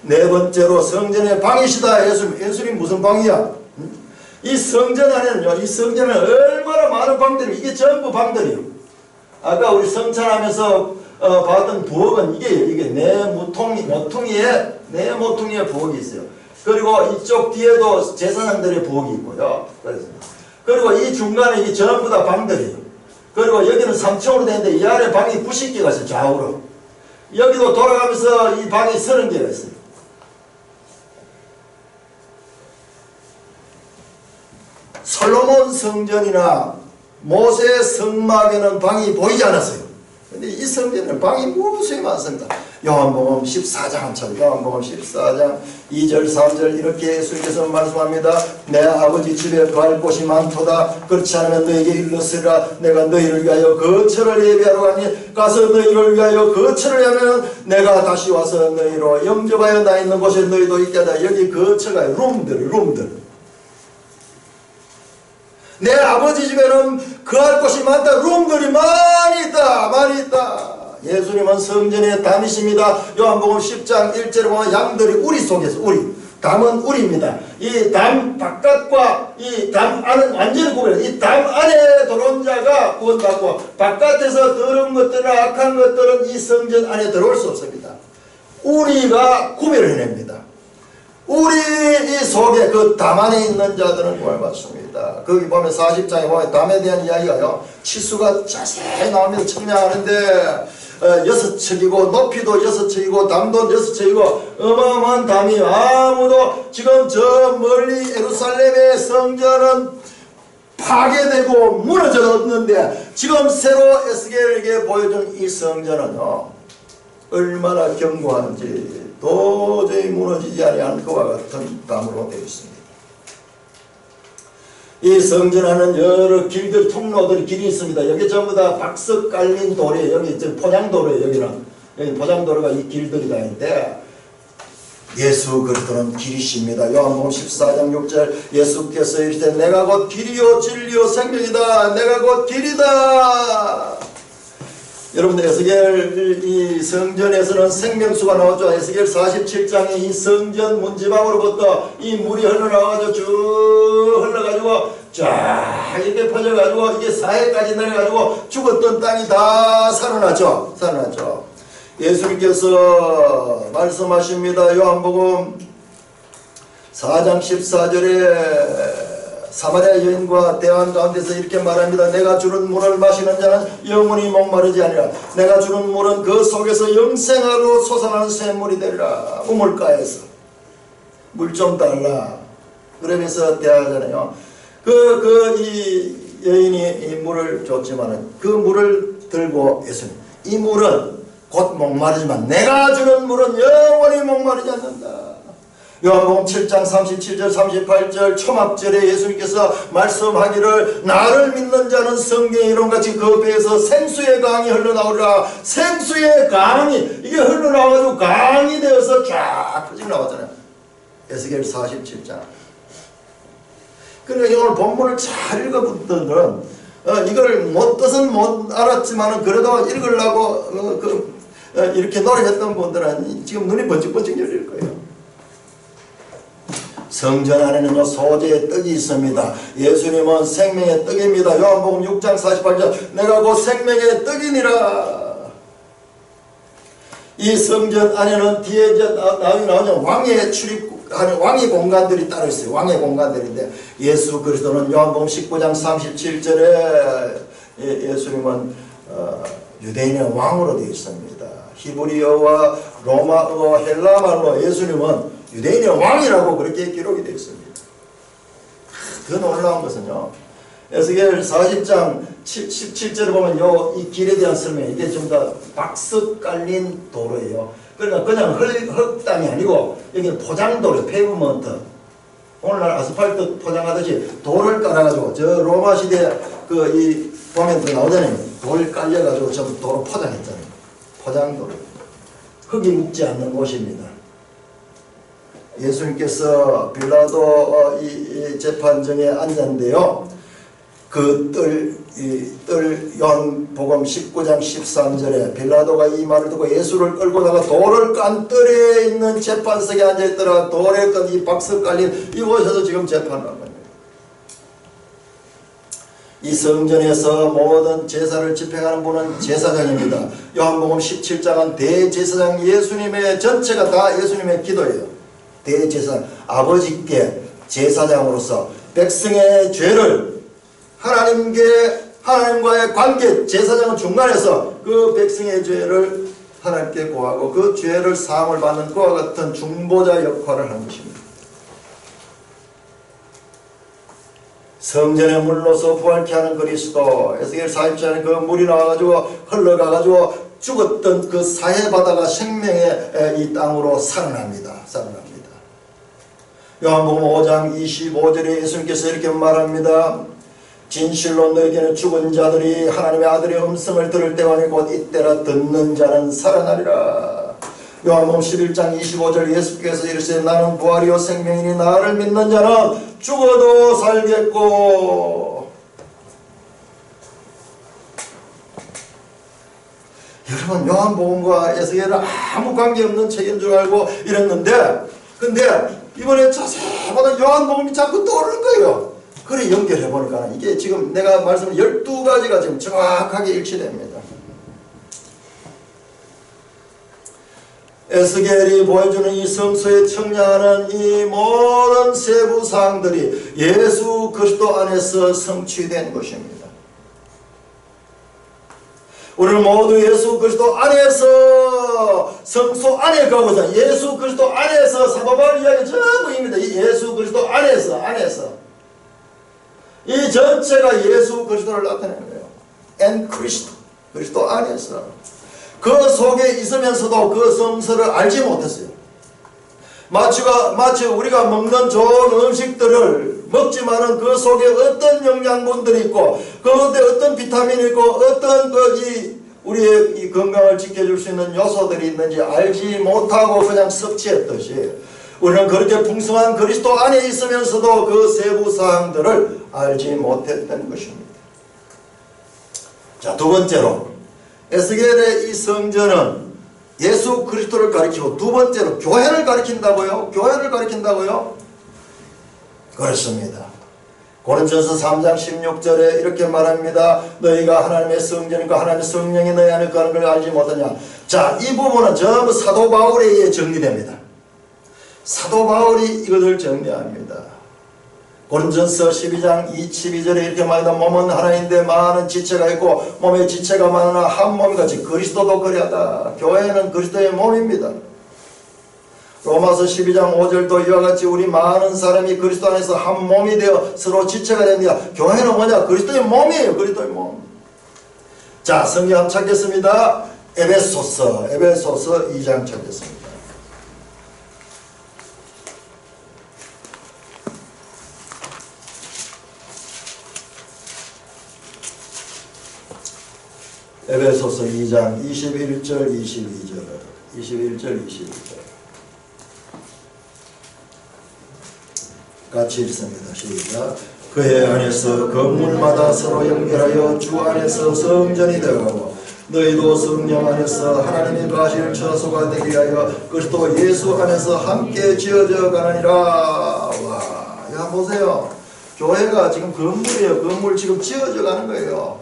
네 번째로 성전의 방이시다. 예수님 무슨 방이야? 이 성전 안에는요, 이 성전에 얼마나 많은 방들이, 이게 전부 방들이에요. 아까 우리 성찬하면서 봤던 부엌은 이게 네 모퉁이에 부엌이 있어요. 그리고 이쪽 뒤에도 제사장들의 부엌이 있고요. 그리고 이 중간에 이게 전부 다 방들이에요. 그리고 여기는 3층으로 되는데 이 안에 방이 90개가 있어요. 좌우로. 여기도 돌아가면서 이 방이 30개가 있어요. 솔로몬 성전이나 모세 성막에는 방이 보이지 않았어요. 근데 이 성전에는 방이 무수히 많습니다. 요한복음 14장 요한복음 14장 2절 3절 이렇게 예수님께서 말씀합니다. 내 아버지 집에 갈 곳이 많도다. 그렇지 않으면 너에게 일렀으리라. 내가 너희를 위하여 거처를 예비하러 가니 가서 너희를 위하여 거처를 하면 내가 다시 와서 너희로 영접하여 나 있는 곳에 너희도 있게 하다. 여기 거처가 룸들. 내 아버지 집에는 거할 곳이 많다. 룸들이 많이 있다. 예수님은 성전의 담이십니다. 요한복음 10장 1절에 보면 양들이 우리 속에서, 담은 우리입니다. 이 담 바깥과 이 담 안은 완전히 구별해요. 이 담 안에 들어온 자가 구원받고 바깥에서 더러운 것들이나 악한 것들은 이 성전 안에 들어올 수 없습니다. 우리가 구별을 해냅니다. 우리 이 속에 그 담 안에 있는 자들은 구원받습니다. 거기 보면 40장에 보면 담에 대한 이야기가요, 치수가 자세히 나오면서 청량하는데 6척이고 높이도 6척이고 담도 6척이고 어마어마한 담이, 아무도 지금 저 멀리 예루살렘의 성전은 파괴되고 무너졌는데 지금 새로 에스겔에게 보여준 이 성전은요, 얼마나 견고한지 도저히 무너지지 아니하는 그와 같은 담으로 되어 있습니다. 이 성전 안에는 여러 길들, 통로들이 길이 있습니다. 여기 전부 다 박석 깔린 돌이에요. 여기 포장도로예요. 여기는 여기 포장도로가 이 길들이 다니는데 예수 그리스도는 길이십니다. 요한복음 14장 6절 예수께서 이르시되 내가 곧 길이요 진리요 생명이다. 내가 곧 길이다. 여러분들 에스겔 이 성전에서는 생명수가 나오죠. 에스겔 47장에 이 성전 문지방으로부터 이 물이 흘러나와가지고 쭉 흘러가지고 쫙 이렇게 퍼져가지고 이게 사해까지 내려가지고 죽었던 땅이 다 살아나죠. 살아나죠. 예수님께서 말씀하십니다. 요한복음 4장 14절에 사마리아 여인과 대화한 가운데서 이렇게 말합니다. 내가 주는 물을 마시는 자는 영원히 목마르지 아니라 내가 주는 물은 그 속에서 영생하로 솟아나는 샘물이 되리라. 우물가에서 물 좀 달라. 그러면서 대화하잖아요. 이 여인이 이 물을 줬지만은 그 물을 들고 예수님 이 물은 곧 목마르지만 내가 주는 물은 영원히 목마르지 않는다. 요한복음 7장 37절 38절 초막절에 예수님께서 말씀하기를 나를 믿는 자는 성경의 이름같이 그 배에서 생수의 강이 흘러나오리라. 생수의 강이 이게 흘러나와가지고 강이 되어서 쫙 퍼지고 나왔잖아요. 에스겔 47장. 그러니까 오늘 본문을 잘 읽어본 분들은 이걸 뜻은 못 알았지만 그래도 읽으려고 이렇게 노력했던 분들은 지금 눈이 번쩍번쩍 열릴 거예요. 성전 안에는요 소재의 떡이 있습니다. 예수님은 생명의 떡입니다. 요한복음 6장 48절 내가 곧 생명의 떡이니라. 이 성전 안에는 뒤에 나오죠. 왕의 출입하는 왕의 공간들이 따로 있어요. 왕의 공간들인데 예수 그리스도는 요한복음 19장 37절에 예수님은 유대인의 왕으로 되어 있습니다. 히브리어와 로마어와 헬라말로 예수님은 유대인의 왕이라고 그렇게 기록이 되어 있습니다. 더 놀라운 것은요. 에스겔 40장 17절에 보면 이 길에 대한 설명 이게 좀 더 박스 깔린 도로예요. 그러니까 그냥 흙땅이 아니고 여기는 포장도로 페이브먼트. 오늘날 아스팔트 포장하듯이 돌을 깔아가지고 저 로마 시대 이 보면 또 나오잖아요. 돌 깔려가지고 좀 도로 포장했잖아요. 포장도로. 흙이 묵지 않는 곳입니다. 예수님께서 빌라도 이 재판정에 앉았는데요. 요한복음 19장 13절에 빌라도가 이 말을 듣고 예수를 끌고 나가 돌을 깐 뜰에 있는 재판석에 앉아있더라. 돌에 끈 이 박스 깔린 이곳에서 지금 재판을 하고 있습니다. 이 성전에서 모든 제사를 집행하는 분은 제사장입니다. 요한복음 17장은 대제사장 예수님의 전체가 다 예수님의 기도예요. 대제사장 아버지께 제사장으로서 백성의 죄를 하나님과의 관계 제사장은 중간에서 그 백성의 죄를 하나님께 고하고 그 죄를 사함을 받는 그와 같은 중보자 역할을 하는 것입니다. 성전에 물로서 부활케 하는 그리스도. 에스겔 40장에 그 물이 나와가지고 흘러가가지고 죽었던 그 사해바다가 생명의 이 땅으로 살아납니다. 요한복음 5장 25절에 예수님께서 이렇게 말합니다. 진실로 너에게는 죽은 자들이 하나님의 아들의 음성을 들을 때가 아니고 곧 이때라 듣는 자는 살아나리라. 요한복음 11장 25절 예수께서 이르시되 나는 부활이요 생명이니 나를 믿는 자는 죽어도 살겠고. 여러분 요한복음과 에스겔은 아무 관계없는 책인 줄 알고 이랬는데 근데 이번에 자세히 보다 요한복음이 자꾸 떠오르는 거예요. 그래 연결해보니까 이게 지금 내가 말씀한 12가지가 지금 정확하게 일치됩니다. 에스겔이 보여주는 이 성소에 청량하는 이 모든 세부 사항들이 예수 그리스도 안에서 성취된 것입니다. 우리는 모두 예수 그리스도 안에서 성소 안에 가고 있어요. 예수 그리스도 안에서 사바바울 이야기 전부입니다. 이 예수 그리스도 안에서 이 전체가 예수 그리스도를 나타내는 거예요. 엔 그리스도 안에서 그 속에 있으면서도 그 성서를 알지 못했어요. 마치 우리가 먹는 좋은 음식들을 먹지만은 그 속에 어떤 영양분들이 있고 그 가운데 어떤 비타민이 있고 어떤 우리의 이 건강을 지켜줄 수 있는 요소들이 있는지 알지 못하고 그냥 섭취했듯이 우리는 그렇게 풍성한 그리스도 안에 있으면서도 그 세부 사항들을 알지 못했던 것입니다. 자, 두 번째로 에스겔의 이 성전은 예수 그리스도를 가리키고, 두 번째로 교회를 가리킨다고요? 교회를 가리킨다고요? 그렇습니다. 고린도전서 3장 16절에 이렇게 말합니다. 너희가 하나님의 성전이고 하나님의 성령이 너희 안에 거하는 걸 알지 못하냐. 자, 이 부분은 전부 사도 바울에 의해 정리됩니다. 사도 바울이 이것을 정리합니다. 고린도전서 12장 22절에 이렇게 말합니다. 몸은 하나인데 많은 지체가 있고 몸에 지체가 많으나 한 몸같이 그리스도도 그리하다. 교회는 그리스도의 몸입니다. 로마서 12장 5절도 이와 같이 우리 많은 사람이 그리스도 안에서 한 몸이 되어 서로 지체가 됩니다. 교회는 뭐냐? 그리스도의 몸이에요. 그리스도의 몸. 자, 성경 한번 찾겠습니다. 에베소서 2장 찾겠습니다. 에베소서 2장 21절 22절 같이 읽습니다. 시작. 그의 안에서 건물마다 서로 연결하여 주 안에서 성전이 되어가고 너희도 성령 안에서 하나님의 거하실 처소가 되게 하여 그리스도 예수 안에서 함께 지어져 가느니라. 와, 야 보세요. 교회가 지금 건물이에요. 건물 지금 지어져 가는 거예요.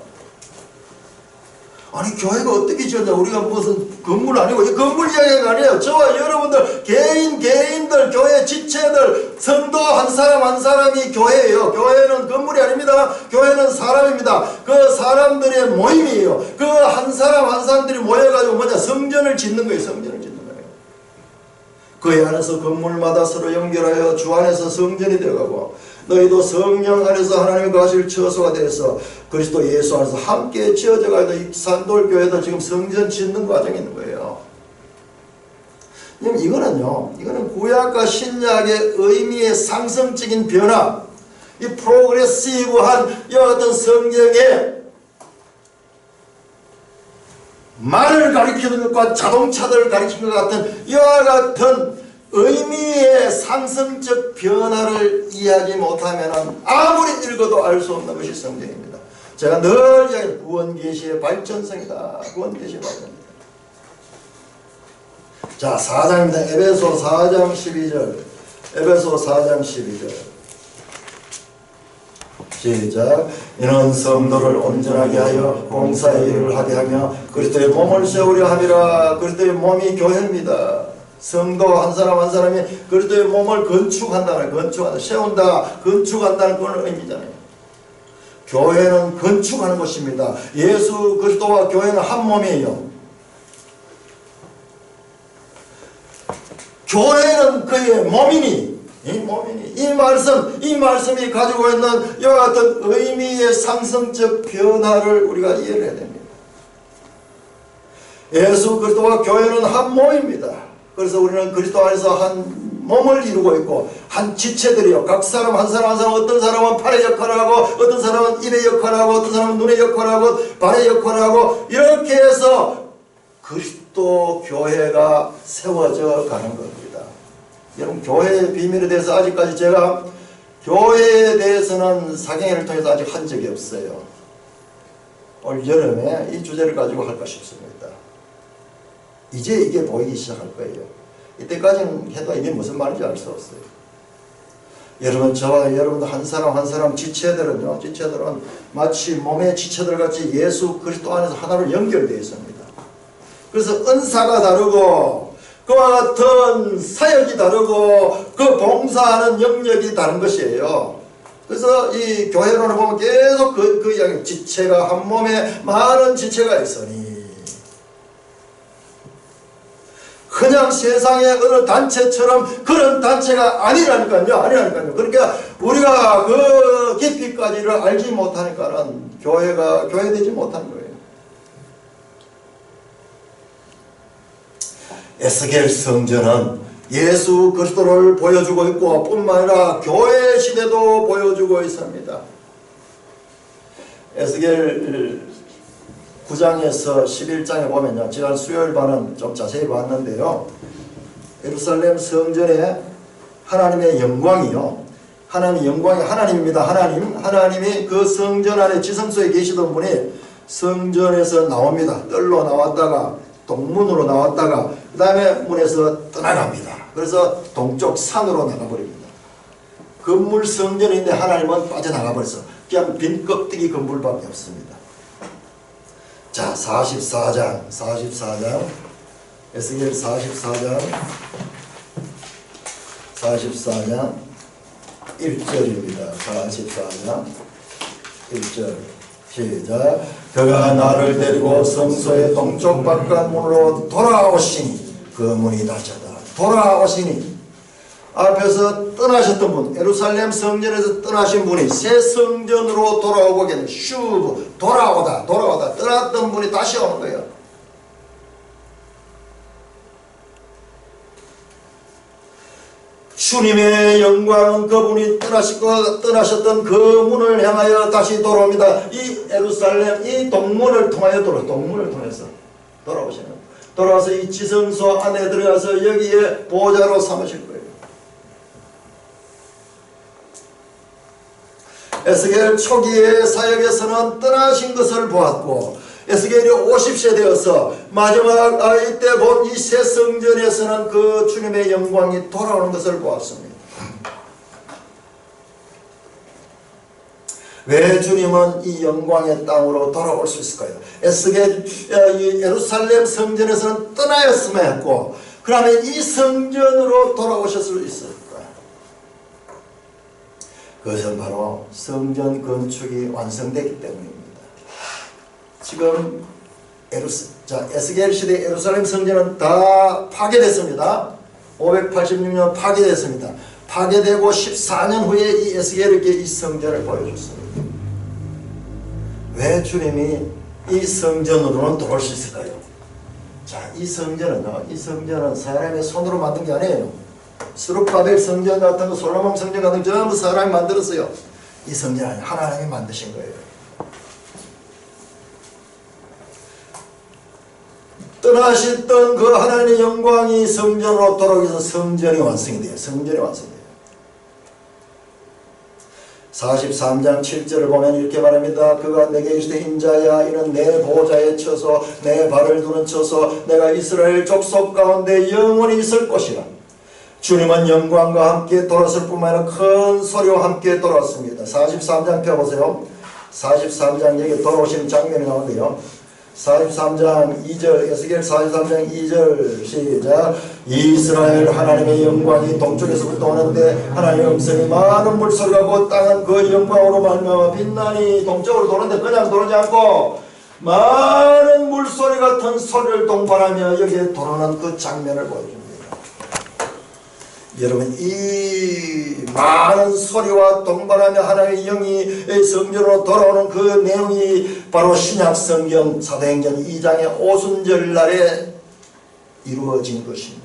아니 교회가 어떻게 지었냐. 우리가 무슨 건물 아니고 이 건물 이야기가 아니에요. 저와 여러분들 개인들 교회 지체들 성도 한 사람 한 사람이 교회예요. 교회는 건물이 아닙니다. 교회는 사람입니다. 그 사람들의 모임이에요. 그 한 사람 한 사람들이 모여가지고 뭐냐 성전을 짓는 거예요. 성전을 짓는 거예요. 그의 안에서 건물마다 서로 연결하여 주 안에서 성전이 되어가고 너희도 성령 안에서 하나님의 거하실 처소가 되어서 그리스도 예수 안에서 함께 지어져 가야 이 산돌교회도 지금 성전 짓는 과정이 있는 거예요. 이거는 구약과 신약의 의미의 상승적인 변화, 이 프로그레시브한 이와 같은 성경의 말을 가리키는 것과 자동차들을 가리키는 것 같은 이와 같은 의미의 상승적 변화를 이해하지 못하면 아무리 읽어도 알 수 없는 것이 성경입니다. 제가 늘 이야기해요. 구원계시의 발전성이다. 구원계시의 발전입니다. 자, 4장입니다. 에베소 4장 12절. 에베소 4장 12절. 시작. 이는 성도를 온전하게 하여 공사의 일을 하게 하며 그리스도의 몸을 세우려 함이라. 그리스도의 몸이 교회입니다. 성도 한 사람 한 사람이 그리스도의 몸을 건축한다, 세운다, 건축한다는 그런 의미잖아요. 교회는 건축하는 것입니다. 예수 그리스도와 교회는 한 몸이에요. 교회는 그의 몸이니, 이 말씀이 가지고 있는 이와 같은 의미의 상승적 변화를 우리가 이해를 해야 됩니다. 예수 그리스도와 교회는 한 몸입니다. 그래서 우리는 그리스도 안에서 한 몸을 이루고 있고 한 지체들이요. 각 사람 한 사람 어떤 사람은 팔의 역할을 하고 어떤 사람은 입의 역할을 하고 어떤 사람은 눈의 역할을 하고 발의 역할을 하고 이렇게 해서 그리스도 교회가 세워져 가는 겁니다. 여러분 교회의 비밀에 대해서 아직까지 제가 교회에 대해서는 사경회를 통해서 아직 한 적이 없어요. 올 여름에 이 주제를 가지고 할까 싶습니다. 이제 이게 보이기 시작할 거예요. 이때까지는 해도 이게 무슨 말인지 알 수 없어요. 여러분, 저와 여러분들 한 사람 지체들은 마치 몸의 지체들 같이 예수 그리스도 안에서 하나로 연결되어 있습니다. 그래서 은사가 다르고 그와 같은 사역이 다르고 그 봉사하는 영역이 다른 것이에요. 그래서 이 교회론을 보면 계속 그 이야기, 지체가 한 몸에 많은 지체가 있으니 그냥 세상의 어느 단체처럼 그런 단체가 아니라니까요. 그러니까 우리가 그 깊이까지를 알지 못하니까는 교회되지 못하는 거예요. 에스겔 성전은 예수 그리스도를 보여주고 있고 뿐만 아니라 교회 시대도 보여주고 있습니다. 에스겔 9장에서 11장에 보면요. 지난 수요일반은 좀 자세히 봤는데요. 예루살렘 성전에 하나님의 영광이요. 하나님의 영광이 하나님입니다. 하나님이 그 성전 안에 지성소에 계시던 분이 성전에서 나옵니다. 뜰로 나왔다가 동문으로 나왔다가 그 다음에 문에서 떠나갑니다. 그래서 동쪽 산으로 나가버립니다. 건물 성전인데 하나님은 빠져나가 버렸어. 그냥 빈 껍데기 건물밖에 없습니다. 자, 44장 에스겔 44장 1절입니다. 44장 1절 시작. 그가 나를 데리고 성소의 동쪽 바깥문으로 돌아오시니 그 문이 닫혔다. 돌아오시니 앞에서 떠나셨던 분, 예루살렘 성전에서 떠나신 분이 새 성전으로 돌아오고 슈브 돌아오다 떠났던 분이 다시 오는 거예요. 주님의 영광은 그분이 떠나셨던 그 문을 향하여 다시 돌아옵니다. 이 예루살렘 이 동문을 통하여 동문을 통해서 돌아와서 이 지성소 안에 들어가서 여기에 보좌로 삼으실 거예요. 에스겔 초기의 사역에서는 떠나신 것을 보았고 에스겔이 50세 되어서 마지막 이때 본 이 새 성전에서는 그 주님의 영광이 돌아오는 것을 보았습니다. 왜 주님은 이 영광의 땅으로 돌아올 수 있을까요? 에스겔 예루살렘 성전에서는 떠나였으면 했고 그러면 이 성전으로 돌아오실 수 있을까요? 그것은 바로 성전 건축이 완성됐기 때문입니다. 지금 에스겔 시대 예루살렘 성전은 다 파괴됐습니다. 586년 파괴됐습니다. 파괴되고 14년 후에 이 에스겔에게 이 성전을 보여줬습니다. 왜 주님이 이 성전으로는 돌아올 수 있을까요? 자, 이 성전은 사람의 손으로 만든 게 아니에요. 스룹바벨 성전 같은 거, 솔로몬 성전 같은 거 전부 사람이 만들었어요. 이 성전은 하나님이 만드신 거예요. 떠나셨던 그 하나님의 영광이 성전으로 돌아오기 위해서 성전이 완성이 돼요. 43장 7절을 보면 이렇게 말합니다. 그가 내게 이르시되 인자야 이는 내 보좌에 쳐서 내 발을 두는 쳐서 내가 이스라엘 족속 가운데 영원히 있을 것이라. 주님은 영광과 함께 돌아설 뿐만 아니라 큰 소리와 함께 돌아왔습니다. 43장 펴보세요. 43장 여기 돌아오시는 장면이 나오는데요. 43장 2절 에스겔 43장 2절 시작. 이스라엘 하나님의 영광이 동쪽에서부터 오는데 하나님의 음성이 많은 물소리가 곧 땅은 그 영광으로 말미암아 빛나니 동쪽으로 도는데 그냥 도르지 않고 많은 물소리 같은 소리를 동반하며 여기에 도는 그 장면을 보여줍니다. 여러분 이 많은 소리와 동반하며 하나님의 영이 성전으로 돌아오는 그 내용이 바로 신약성경 사도행전 2장의 오순절날에 이루어진 것입니다.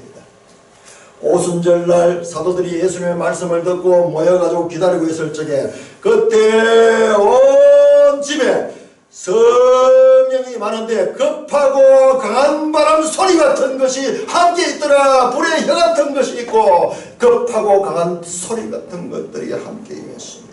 오순절날 사도들이 예수님의 말씀을 듣고 모여가지고 기다리고 있을 적에 그때 온 집에 성령이 많은데 급하고 강한 바람 소리 같은 것이 함께 있더라. 불의 혀 같은 것이 있고 급하고 강한 소리 같은 것들이 함께 임했습니다.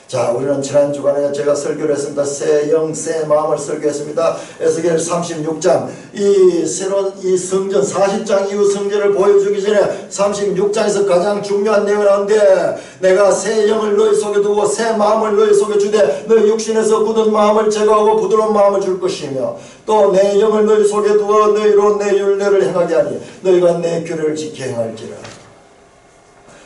자, 우리는 지난 주간에 제가 설교를 했습니다. 새 영, 새 마음을 설교했습니다. 에스겔 36장 이 새로운 이 성전 40장 이후 성전을 보여주기 전에 36장에서 가장 중요한 내용이 나오는데 내가 새 영을 너희 속에 두고 새 마음을 너희 속에 주되 너희 육신에서 굳은 마음을 제거하고 부드러운 마음을 줄 것이며 또 내 영을 너희 속에 두어 너희로 내 율례를 행하게 하니 너희가 내 규례를 지켜 행할지라.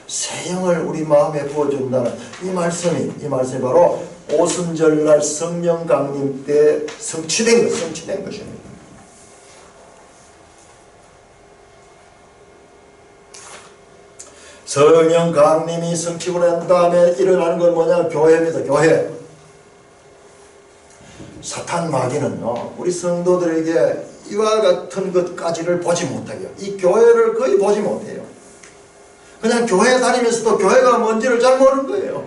새 영을 우리 마음에 부어준다는 이 말씀이 바로 오순절날 성령 강림 때 성취된 것입니다. 성령 강림이 성취고 난 다음에 일어나는 건 뭐냐? 교회입니다. 교회. 사탄 마귀는요 우리 성도들에게 이와 같은 것까지를 보지 못하게 이 교회를 거의 보지 못해요. 그냥 교회 다니면서도 교회가 뭔지를 잘 모르는 거예요.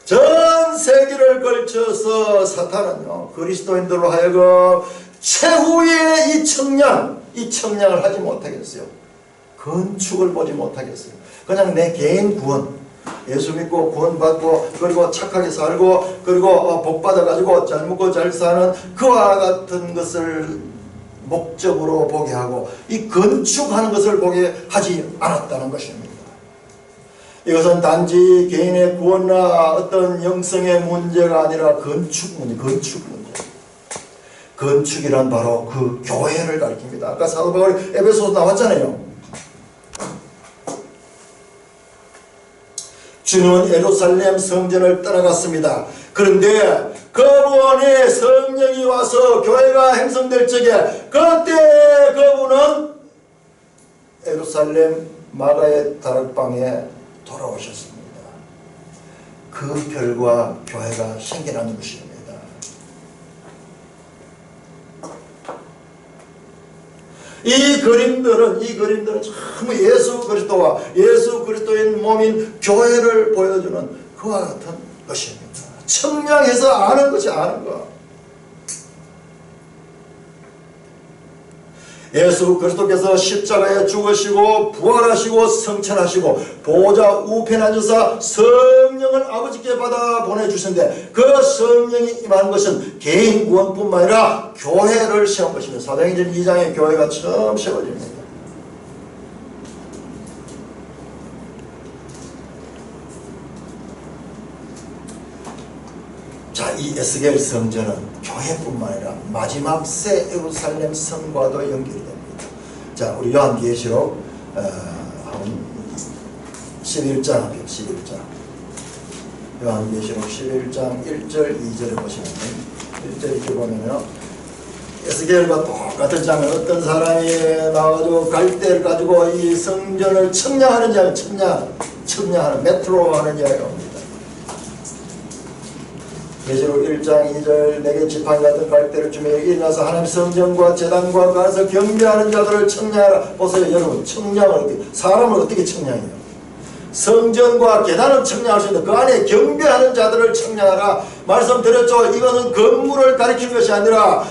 전 세기를 걸쳐서 사탄은요 그리스도인들로 하여금 최후의 이 청량을 하지 못하겠어요. 건축을 보지 못하겠어요. 그냥 내 개인 구원, 예수 믿고 구원받고 그리고 착하게 살고 그리고 복받아가지고 잘 먹고 잘 사는 그와 같은 것을 목적으로 보게 하고 이 건축하는 것을 보게 하지 않았다는 것입니다. 이것은 단지 개인의 구원이나 어떤 영성의 문제가 아니라 건축 문제. 건축이란 바로 그 교회를 가리킵니다. 아까 사도 바울이 에베소서 나왔잖아요. 주님은 예루살렘 성전을 떠나갔습니다. 그런데 그분이 성령이 와서 교회가 형성될 적에 그때 그분은 예루살렘 마가의 다락방에 돌아오셨습니다. 그 결과 교회가 생겨나는 것입니다. 이 그림들은 참 예수 그리스도와 예수 그리스도인 몸인 교회를 보여주는 그와 같은 것입니다. 청량해서 아는 것이 아는 것. 예수 그리스도께서 십자가에 죽으시고 부활하시고 성천하시고 보좌 우편에 앉으사 성령을 아버지께 받아 보내주신데 그 성령이 임하는 것은 개인 구원뿐만 아니라 교회를 세운 것입니다. 사도행전 2장에 교회가 처음 세워집니다. 자, 이 에스겔 성전은 교회뿐만 아니라 마지막 새 예루살렘 성과도 연결이 됩니다. 자, 우리 요한계시록 11장 합니다. 11장. 요한계시록 11장 1절 2절에 보시면 1절 2절 보면요. 에스겔과 똑같은 장면 어떤 사람이 나와가지고 갈대를 가지고 이 성전을 청량하는 이야기, 청량하는 메트로 하는 이야기가 옵니다. 계시록 1장 2절 내게 지팡이 같은 갈대를 주며 일어나서 하나님 성전과 제단과 가서 경배하는 자들을 청량하라. 보세요 여러분, 사람을 어떻게 청량해요? 성전과 계단은 청량할 수 있는데 그 안에 경배하는 자들을 청량하라. 말씀드렸죠. 이것은 건물을 가리키는 것이 아니라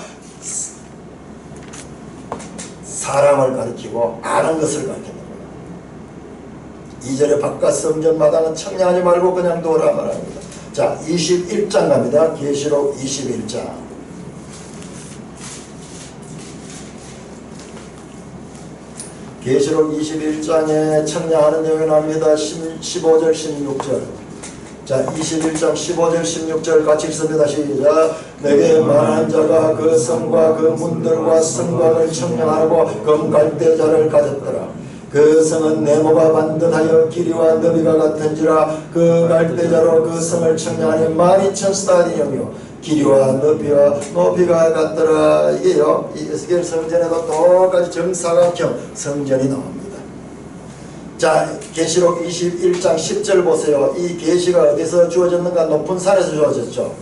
사람을 가리키고 아는 것을 가리키는 거예요. 2절에 바깥 성전 마당은 청량하지 말고 그냥 둬라 말합니다. 자, 21장 갑니다. 계시록 21장. 계시록 21장에 청량하는 내용이 나옵니다. 15절 16절. 자, 21장 15절 16절 같이 읽습니다. 시작. 내게 말한 자가 그 성과 그 문들과 성곽을 청량하고 금갈대자를 가졌더라. 그 성은 네모가 반듯하여 길이와 너비가 같은지라. 그 갈대자로 그 성을 청량하니 12,000스타디움이요 길이와 높이가 같더라. 이게요, 이 에스겔 성전에도 똑같이 정사각형 성전이 나옵니다. 자, 계시록 21장 10절 보세요. 이 계시가 어디서 주어졌는가? 높은 산에서 주어졌죠.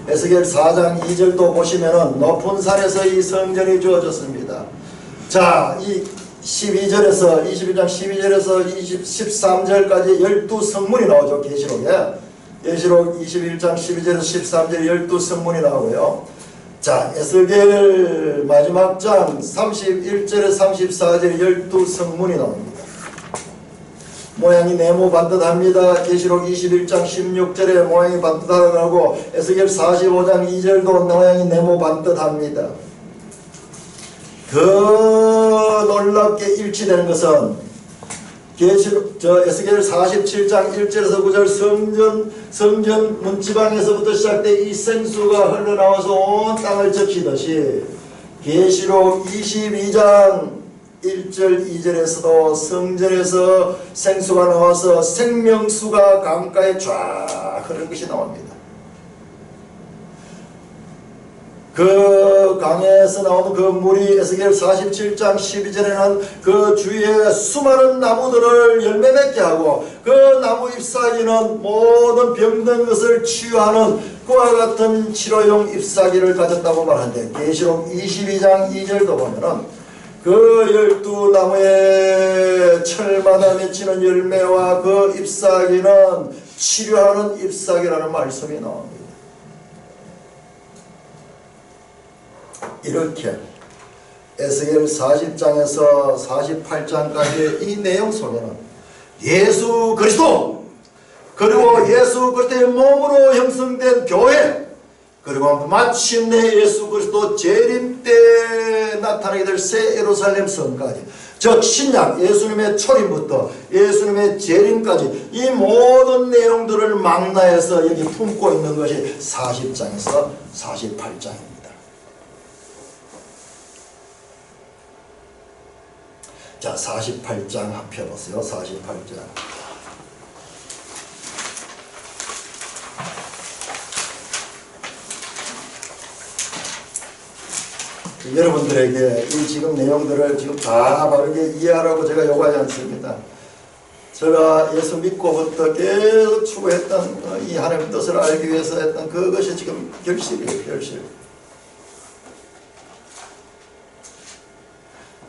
에스겔 4장 2절도 보시면은 높은 산에서 이 성전이 주어졌습니다. 자, 이 12절에서 21장 12절에서 13절까지 12성문이 나오죠. 계시록에. 계시록 21장 12절에서 13절 12성문이 나오고요. 자, 에스겔 마지막 장 31절에서 34절 12성문이 나옵니다. 모양이 네모 반듯합니다. 계시록 21장 16절에 모양이 반듯하다고 하고 에스겔 45장 2절도 모양이 네모 반듯합니다. 더 놀랍게 일치되는 것은 에스겔 47장 1절에서 9절 성전 문지방에서부터 시작된 이 생수가 흘러나와서 온 땅을 적시듯이 계시록 22장 1절 2절에서도 성전에서 생수가 나와서 생명수가 강가에 쫙 흐르는 것이 나옵니다. 그 강에서 나오는 그 물이 에스겔 47장 12절에는 그 주위에 수많은 나무들을 열매 맺게 하고 그 나무 잎사귀는 모든 병든 것을 치유하는 그와 같은 치료용 잎사귀를 가졌다고 말하는데 계시록 22장 2절도 보면은 그 12나무에 철마다 맺히는 열매와 그 잎사귀는 치료하는 잎사귀라는 말씀이 나옵니다. 이렇게 에스겔 40장에서 48장까지의 이 내용 속에는 예수 그리스도, 그리고 예수 그리스도의 몸으로 형성된 교회, 그리고 마침내 예수 그리스도 재림 때 나타나게 될 새 예루살렘 성까지, 즉 신약 예수님의 초림부터 예수님의 재림까지 이 모든 내용들을 망라해서 여기 품고 있는 것이 40장에서 48장입니다. 자, 48장 한편 보세요. 48장. 여러분들에게 이 지금 내용들을 지금 다 바르게 이해하라고 제가 요구하지 않습니다. 제가 예수 믿고부터 계속 추구했던 이 하나님의 뜻을 알기 위해서 했던 그것이 지금 결실이에요. 결실.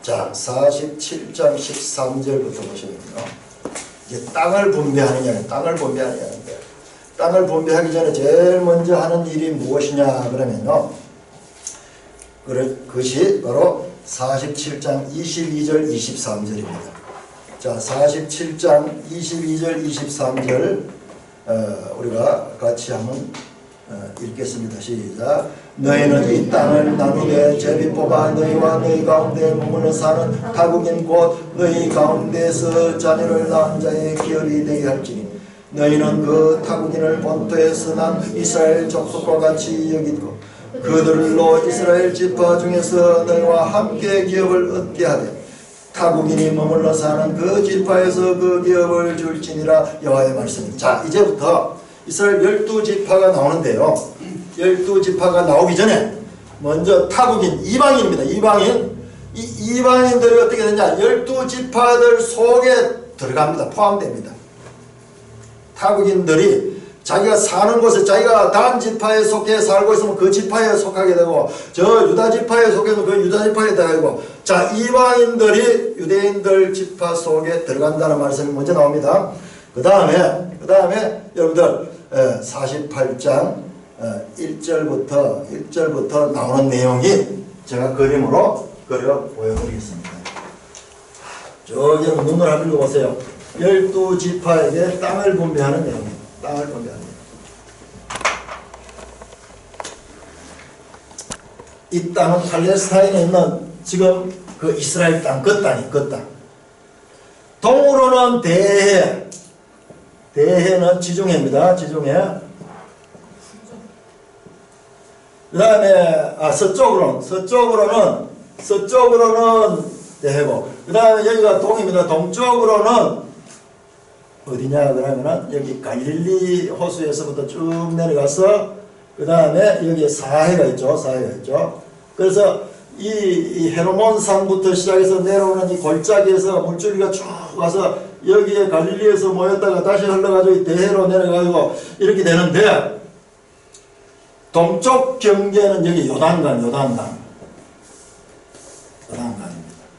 자, 47장 13절부터 보시면요. 이제 땅을 분배하느냐, 땅을 분배하느냐인데, 땅을 분배하기 전에 제일 먼저 하는 일이 무엇이냐 그러면요. 그것이 바로 47장 22절 23절입니다. 자, 47장 22절 23절 우리가 같이 한번 읽겠습니다. 시작. 너희는 이 땅을 나누되 제비 뽑아 너희와 너희 가운데 머물러 사는 타국인 곧 너희 가운데서 자녀를 낳은 자의 기업이 되게 할지니 너희는 그 타국인을 본토에서 난 이스라엘 족속과 같이 여기고 그들로 이스라엘 지파 중에서 너희와 함께 기업을 얻게 하되 타국인이 머물러 사는 그 지파에서 그 기업을 줄지니라 여호와의 말씀입니다. 자, 이제부터 이스라엘 12지파가 나오는데요. 12지파가 나오기 전에 먼저 타국인, 이방인입니다. 이방인. 이 이방인들이 어떻게 되냐, 12지파들 속에 들어갑니다. 포함됩니다. 타국인들이 자기가 사는 곳에, 자기가 단 지파에 속해 살고 있으면 그 지파에 속하게 되고, 저 유다 지파에 속해서 그 유다 지파에 들어가고, 자, 이방인들이 유대인들 지파 속에 들어간다는 말씀이 먼저 나옵니다. 그 다음에 여러분들 48장 1절부터 나오는 내용이 제가 그림으로 그려 보여드리겠습니다. 저기 눈을 한번 읽어보세요. 12지파에게 땅을 분배하는 내용입니다. 땅을 분배하는 내용. 이 땅은 팔레스타인에 있는 지금 그 이스라엘 땅, 그 땅. 동으로는 대해는 지중해입니다. 지중해. 그 다음에 서쪽으로는 대해고, 그 다음에 여기가 동입니다. 동쪽으로는 어디냐 그러면은 여기 갈릴리 호수에서부터 쭉 내려가서 그 다음에 여기에 사해가 있죠. 그래서 이 헤르몬 산부터 시작해서 내려오는 이 골짜기에서 물줄기가 쭉 와서 여기에 갈릴리에서 모였다가 다시 흘러가지고 대해로 내려가지고 이렇게 되는데, 동쪽 경계는 여기 요단강입니다.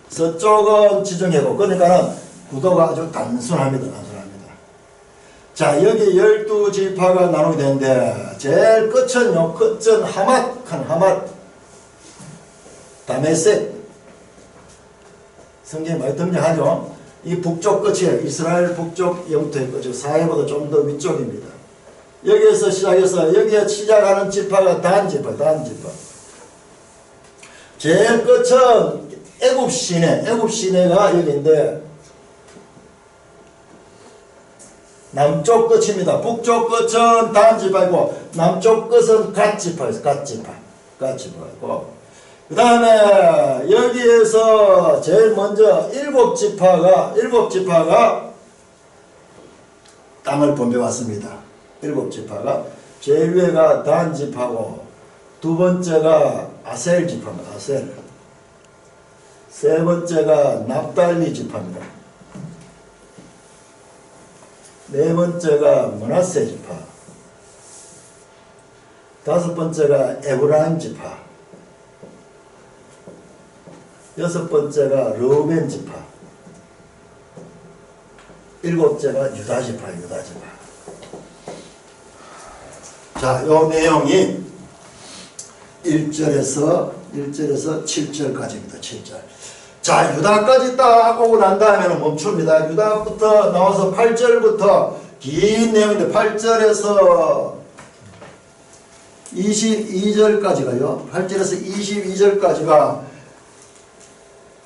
서쪽은 지중해고, 그러니까는 구도가 아주 단순합니다. 자, 여기 12지파가 나누게 되는데, 제일 끝은요, 끝은 하맛, 다메섹. 성경에 많이 등장하죠. 이 북쪽 끝이에요. 이스라엘 북쪽 영토의 끝이고, 사해보다 좀 더 위쪽입니다. 여기에서 시작해서 여기에 시작하는 지파가 단지파. 제일 끝은 애굽 시내가 여기인데, 남쪽 끝입니다. 북쪽 끝은 단지파이고 남쪽 끝은 갓지파이고, 그 다음에 여기에서 제일 먼저 7지파가 땅을 분배받습니다. 7지파가 제일 위에가 단지파고, 두 번째가 아셀지파입니다. 세 번째가 납달리 지파입니다. 네 번째가 므낫세 지파, 다섯 번째가 에브라임 지파, 여섯 번째가 르우벤 지파, 일곱째가 유다 지파. 자, 요 내용이 1절에서 7절까지입니다. 7절. 자, 유다까지 딱 오고 난 다음에는 멈춥니다. 유다부터 나와서 8절부터 긴 내용인데 8절에서 22절까지가요. 8절에서 22절까지가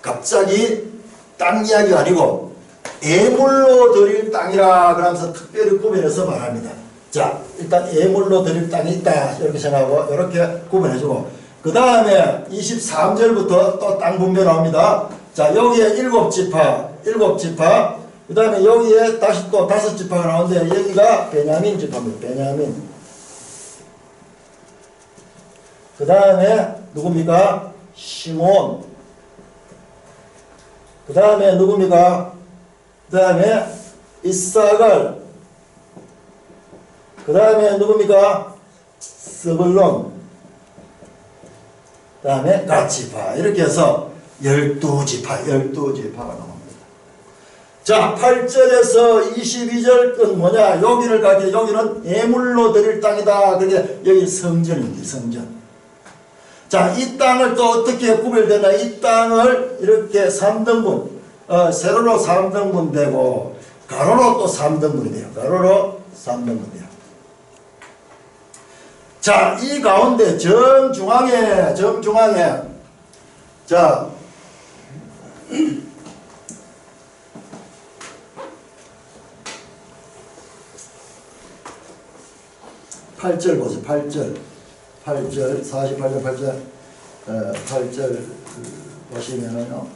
갑자기 땅 이야기가 아니고 예물로 드릴 땅이라 그러면서 특별히 구분해서 말합니다. 자, 일단 예물로 드릴 땅이 있다 이렇게 생각하고 이렇게 구분해주고 그 다음에 23절부터 또 땅 분배 나옵니다. 자, 여기에 7지파 그 다음에 여기에 다시 또 5지파가 나오는데 여기가 베냐민 지파입니다. 베냐민. 그 다음에 누굽니까? 시몬. 그 다음에 누굽니까? 그 다음에 이사갈. 그 다음에 누굽니까? 스불론. 그 다음에 갓지파. 이렇게 해서 12지파가 나옵니다. 자, 8절에서 22절은 뭐냐? 여기를 가게 여기는 예물로 드릴 땅이다. 그게 여기 성전입니다. 성전. 자, 이 땅을 또 어떻게 구별되나? 이 땅을 이렇게 3등분, 세로로 3등분 되고 가로로 또 3등분이 돼요. 가로로 3등분 돼요. 자, 이 가운데 정중앙에 자, 8절 보세요. 8절 48절 8절 보시면은요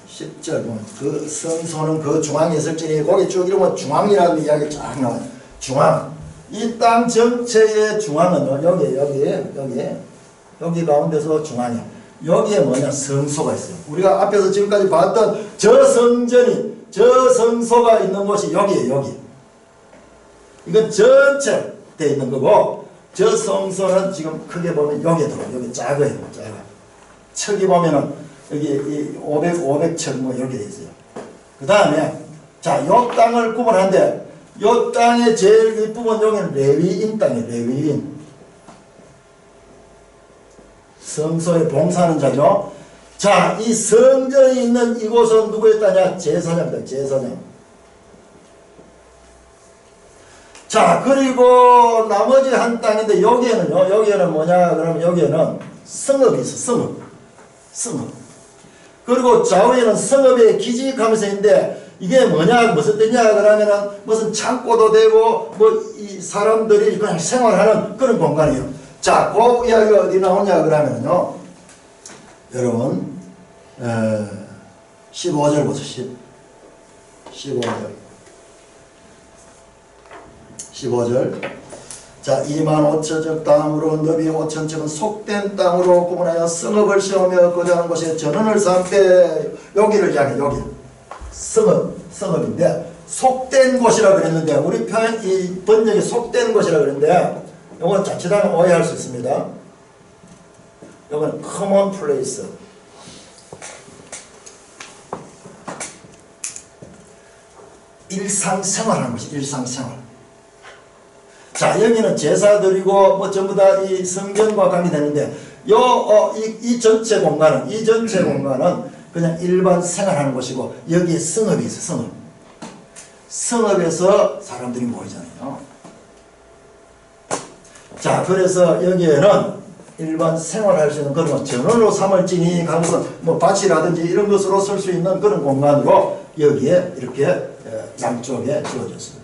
10절 보면 그 성소는 그 중앙에 있을지니 거기 쭉 이러면 중앙이라는 이야기 쫙 나와요. 중앙. 이 땅 전체의 중앙은요 여기 가운데서 중앙이야. 여기에 뭐냐? 성소가 있어요. 우리가 앞에서 지금까지 봤던 저 성소가 있는 곳이 여기에요. 여기. 이건 전체 돼 있는 거고 저 성소는 지금 크게 보면 여기에 들어가요. 여기 작아요. 작아. 척이 보면은 여기 이 500척 뭐 이렇게 돼 있어요. 그 다음에 자, 요 땅을 구분하는데 요 땅의 제일 윗부분 여기는 레위인 땅이에요. 레위인. 성소에 봉사하는 자죠. 자, 이 성전이 있는 이곳은 누구의 땅이야? 제사장입니다. 제사장. 자, 그리고 나머지 한 땅인데 여기에는 뭐냐? 그러면 여기에는 성읍이 있어. 성읍. 그리고 좌우에는 성읍에 기직하면서 있는데 이게 뭐냐? 무슨 뜻이냐? 그러면은 무슨 창고도 되고 뭐 이 사람들이 그냥 생활하는 그런 공간이에요. 자, 그 이야기가 어디 나오냐? 그러면요. 여러분 15절 보세요. 15절. 자, 25,000척 땅으로 너비 5,000척은 속된 땅으로 구분하여 성읍을 세우며 거주하는 곳에 전원을 삼되 여기를 이야기해. 여기 성읍인데 속된 곳이라 그랬는데 우리 표현 이 번역이 속된 곳이라 그랬는데 이건 자칫하면 오해할 수 있습니다. 이건 common place. 일상생활하는 것이 일상생활. 자, 여기는 제사 드리고 뭐 전부 다 이 성전과 관계되는데 이 전체 공간은 그냥 일반 생활하는 곳이고 여기에 성읍이 있어요. 성읍에서 사람들이 모이잖아요. 자, 그래서 여기에는 일반 생활할 수 있는 그런 전원으로 삼을지니 가면서 뭐 밭이라든지 이런 것으로 쓸 수 있는 그런 공간으로 여기에 이렇게 양쪽에 주어졌습니다.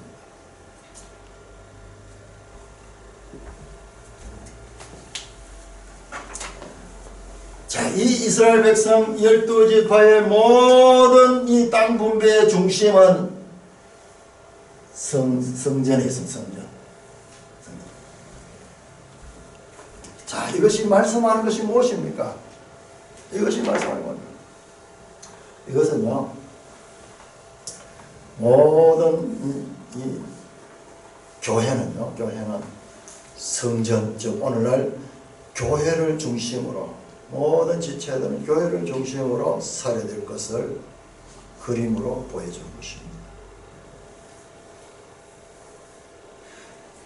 자, 이 이스라엘 백성 12지파의 모든 이 땅 분배의 중심은 성전에 있습니다. 성전. 자, 이것이 말씀하는 것이 무엇입니까? 이것이 말씀하는 겁니다. 이것은요, 모든 이 교회는 성전, 즉 오늘날 교회를 중심으로 모든 지체들은 교회를 중심으로 살아야 될 것을 그림으로 보여준 것입니다.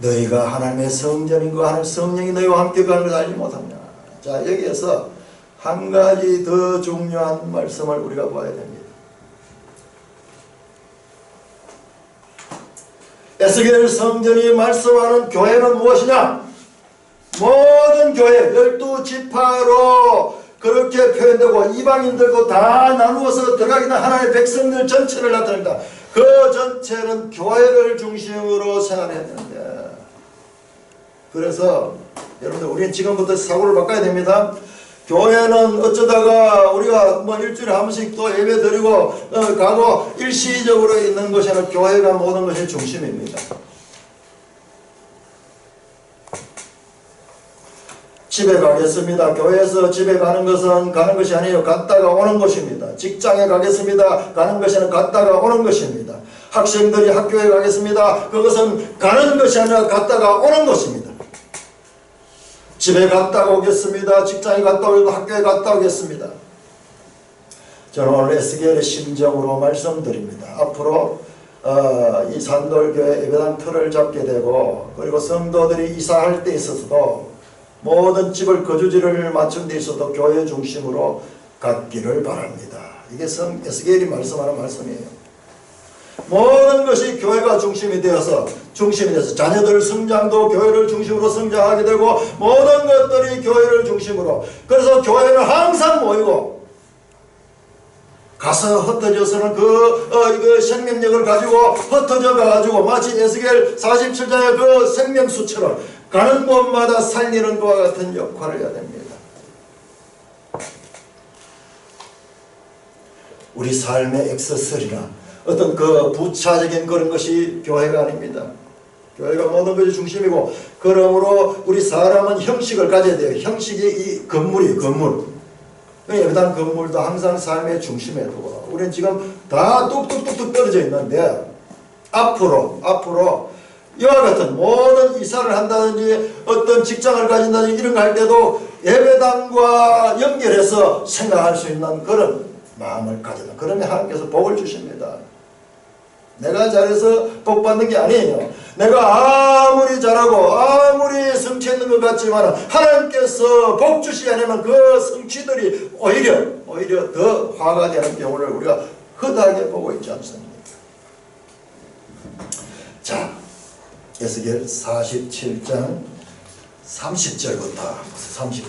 너희가 하나님의 성전인 거 하나님의 성령이 너희와 함께 가는 것을 알지 못하냐. 자, 여기에서 한 가지 더 중요한 말씀을 우리가 봐야 됩니다. 에스겔 성전이 말씀하는 교회는 무엇이냐? 모든 교회 12지파로 그렇게 표현되고 이방인들도 다 나누어서 들어가게 된 하나님의 백성들 전체를 나타냅니다. 그 전체는 교회를 중심으로 생활했는데, 그래서 여러분들 우리는 지금부터 사고를 바꿔야 됩니다. 교회는 어쩌다가 우리가 뭐 일주일에 한 번씩 또 예배 드리고 가고 일시적으로 있는 것이 아니라 교회가 모든 것의 중심입니다. 집에 가겠습니다. 교회에서 집에 가는 것이 아니에요. 갔다가 오는 것입니다. 직장에 가겠습니다. 가는 것이 아니라 갔다가 오는 것입니다. 학생들이 학교에 가겠습니다. 그것은 가는 것이 아니라 갔다가 오는 것입니다. 집에 갔다가 오겠습니다. 직장에 갔다 오고 학교에 갔다 오겠습니다. 저는 오늘 에스겔의 심정으로 말씀드립니다. 앞으로 이 산돌교회 예배당 틀을 잡게 되고, 그리고 성도들이 이사할 때 있어서도 모든 집을 거주지를 맞춘 데 있어도 교회 중심으로 갖기를 바랍니다. 이게 에스겔이 말씀하는 말씀이에요. 모든 것이 교회가 중심이 되어서 자녀들 성장도 교회를 중심으로 성장하게 되고, 모든 것들이 교회를 중심으로, 그래서 교회는 항상 모이고 가서 흩어져서는 그 생명력을 가지고 흩어져 가지고 마치 에스겔 47장의 그 생명수처럼 가는 곳마다 살리는 것과 같은 역할을 해야 됩니다. 우리 삶의 액세서리나 어떤 그 부차적인 그런 것이 교회가 아닙니다. 교회가 모든 것이 중심이고, 그러므로 우리 사람은 형식을 가져야 돼요. 형식이 이 건물이에요. 건물. 예배당 건물도 항상 삶의 중심에 두고, 우리는 지금 다 뚝뚝뚝뚝 떨어져 있는데, 앞으로 이와 같은 모든 이사를 한다든지 어떤 직장을 가진다든지 이런 거 할 때도 예배당과 연결해서 생각할 수 있는 그런 마음을 가져다. 그러면 하나님께서 복을 주십니다. 내가 잘해서 복 받는 게 아니에요. 내가 아무리 잘하고 아무리 성취했는 것 같지만 하나님께서 복 주시지 않으면 그 성취들이 오히려 더 화가 되는 경우를 우리가 흔하게 보고 있지 않습니까? 자, 에스겔 47장 30절부터 30절.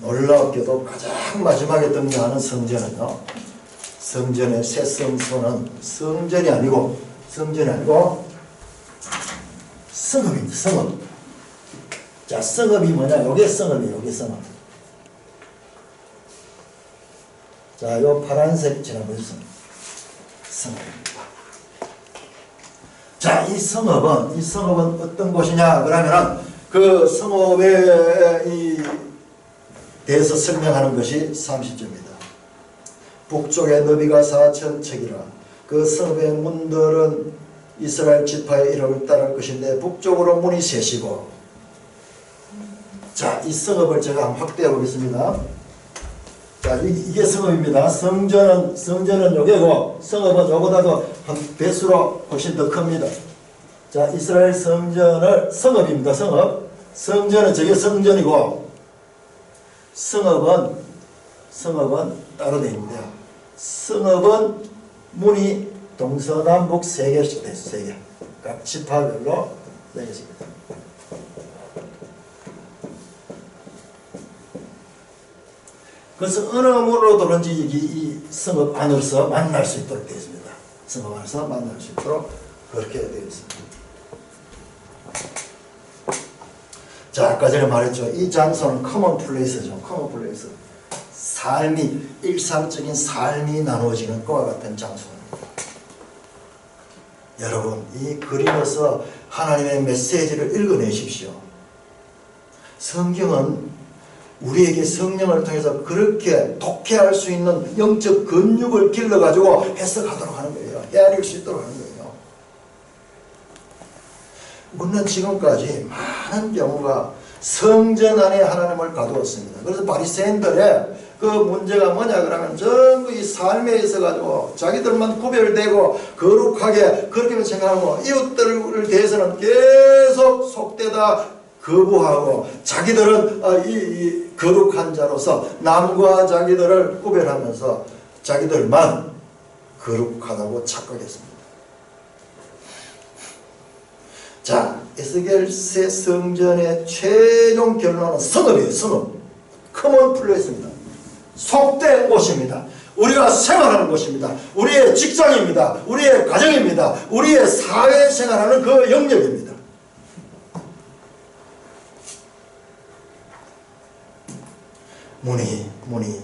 놀랍게도 가장 마지막에 등장하는 성전은요, 성전의 새 성소는 성전이 아니고 성읍입니다. 성읍. 자, 성읍이 뭐냐? 요게 성읍이에요. 요게 성읍. 자, 요 파란색 지나보세요. 성읍입니다. 자, 이 성읍은 어떤 곳이냐? 그러면은 그 성읍에 대해서 설명하는 것이 30절입니다. 북쪽의 너비가 4,000척이라. 그 성읍의 문들은 이스라엘 지파의 이름을 따를 것인데 북쪽으로 문이 셋이고. 자, 이 성읍을 제가 한번 확대해 보겠습니다. 자, 이게 성읍입니다. 성전은 요게고, 성읍은 요보다도 한 배수로 훨씬 더 큽니다. 자, 이스라엘 성읍입니다. 성전은 저게 성전이고, 성읍은 따로 되어 있는데요. 성읍은 문이 동서남북 3개씩 되어 있어요. 3개. 각 지파별로 4개씩. 그래서 어느 문으로 들어온지 이 성읍 안으로서 만날 수 있도록 되어 있습니다. 성읍 안에서 만날 수 있도록 그렇게 되어 있습니다. 자, 아까 전에 말했죠. 이 장소는 커먼 플레이스죠. 커먼 플레이스. 일상적인 삶이 나누어지는 것과 같은 장소입니다. 여러분, 이 그림에서 하나님의 메시지를 읽어내십시오. 성경은 우리에게 성령을 통해서 그렇게 독해할 수 있는 영적 근육을 길러가지고 해석하도록 하는 거예요. 헤아릴 수 있도록 하는 거예요. 우리는 지금까지 많은 경우가 성전 안에 하나님을 가두었습니다. 그래서 바리새인들의 그 문제가 뭐냐 그러면 전부 이 삶에 있어가지고 자기들만 구별되고 거룩하게 그렇게 생각하고 이웃들을 대해서는 계속 속되다 거부하고 자기들은 이 거룩한 자로서 남과 자기들을 구별하면서 자기들만 거룩하다고 착각했습니다. 자, 에스겔세 성전의 최종 결론은 성읍이에요. 성읍. 커먼 플레이스입니다. 속된 곳입니다. 우리가 생활하는 곳입니다. 우리의 직장입니다. 우리의 가정입니다. 우리의 사회생활하는 그 영역입니다. 문이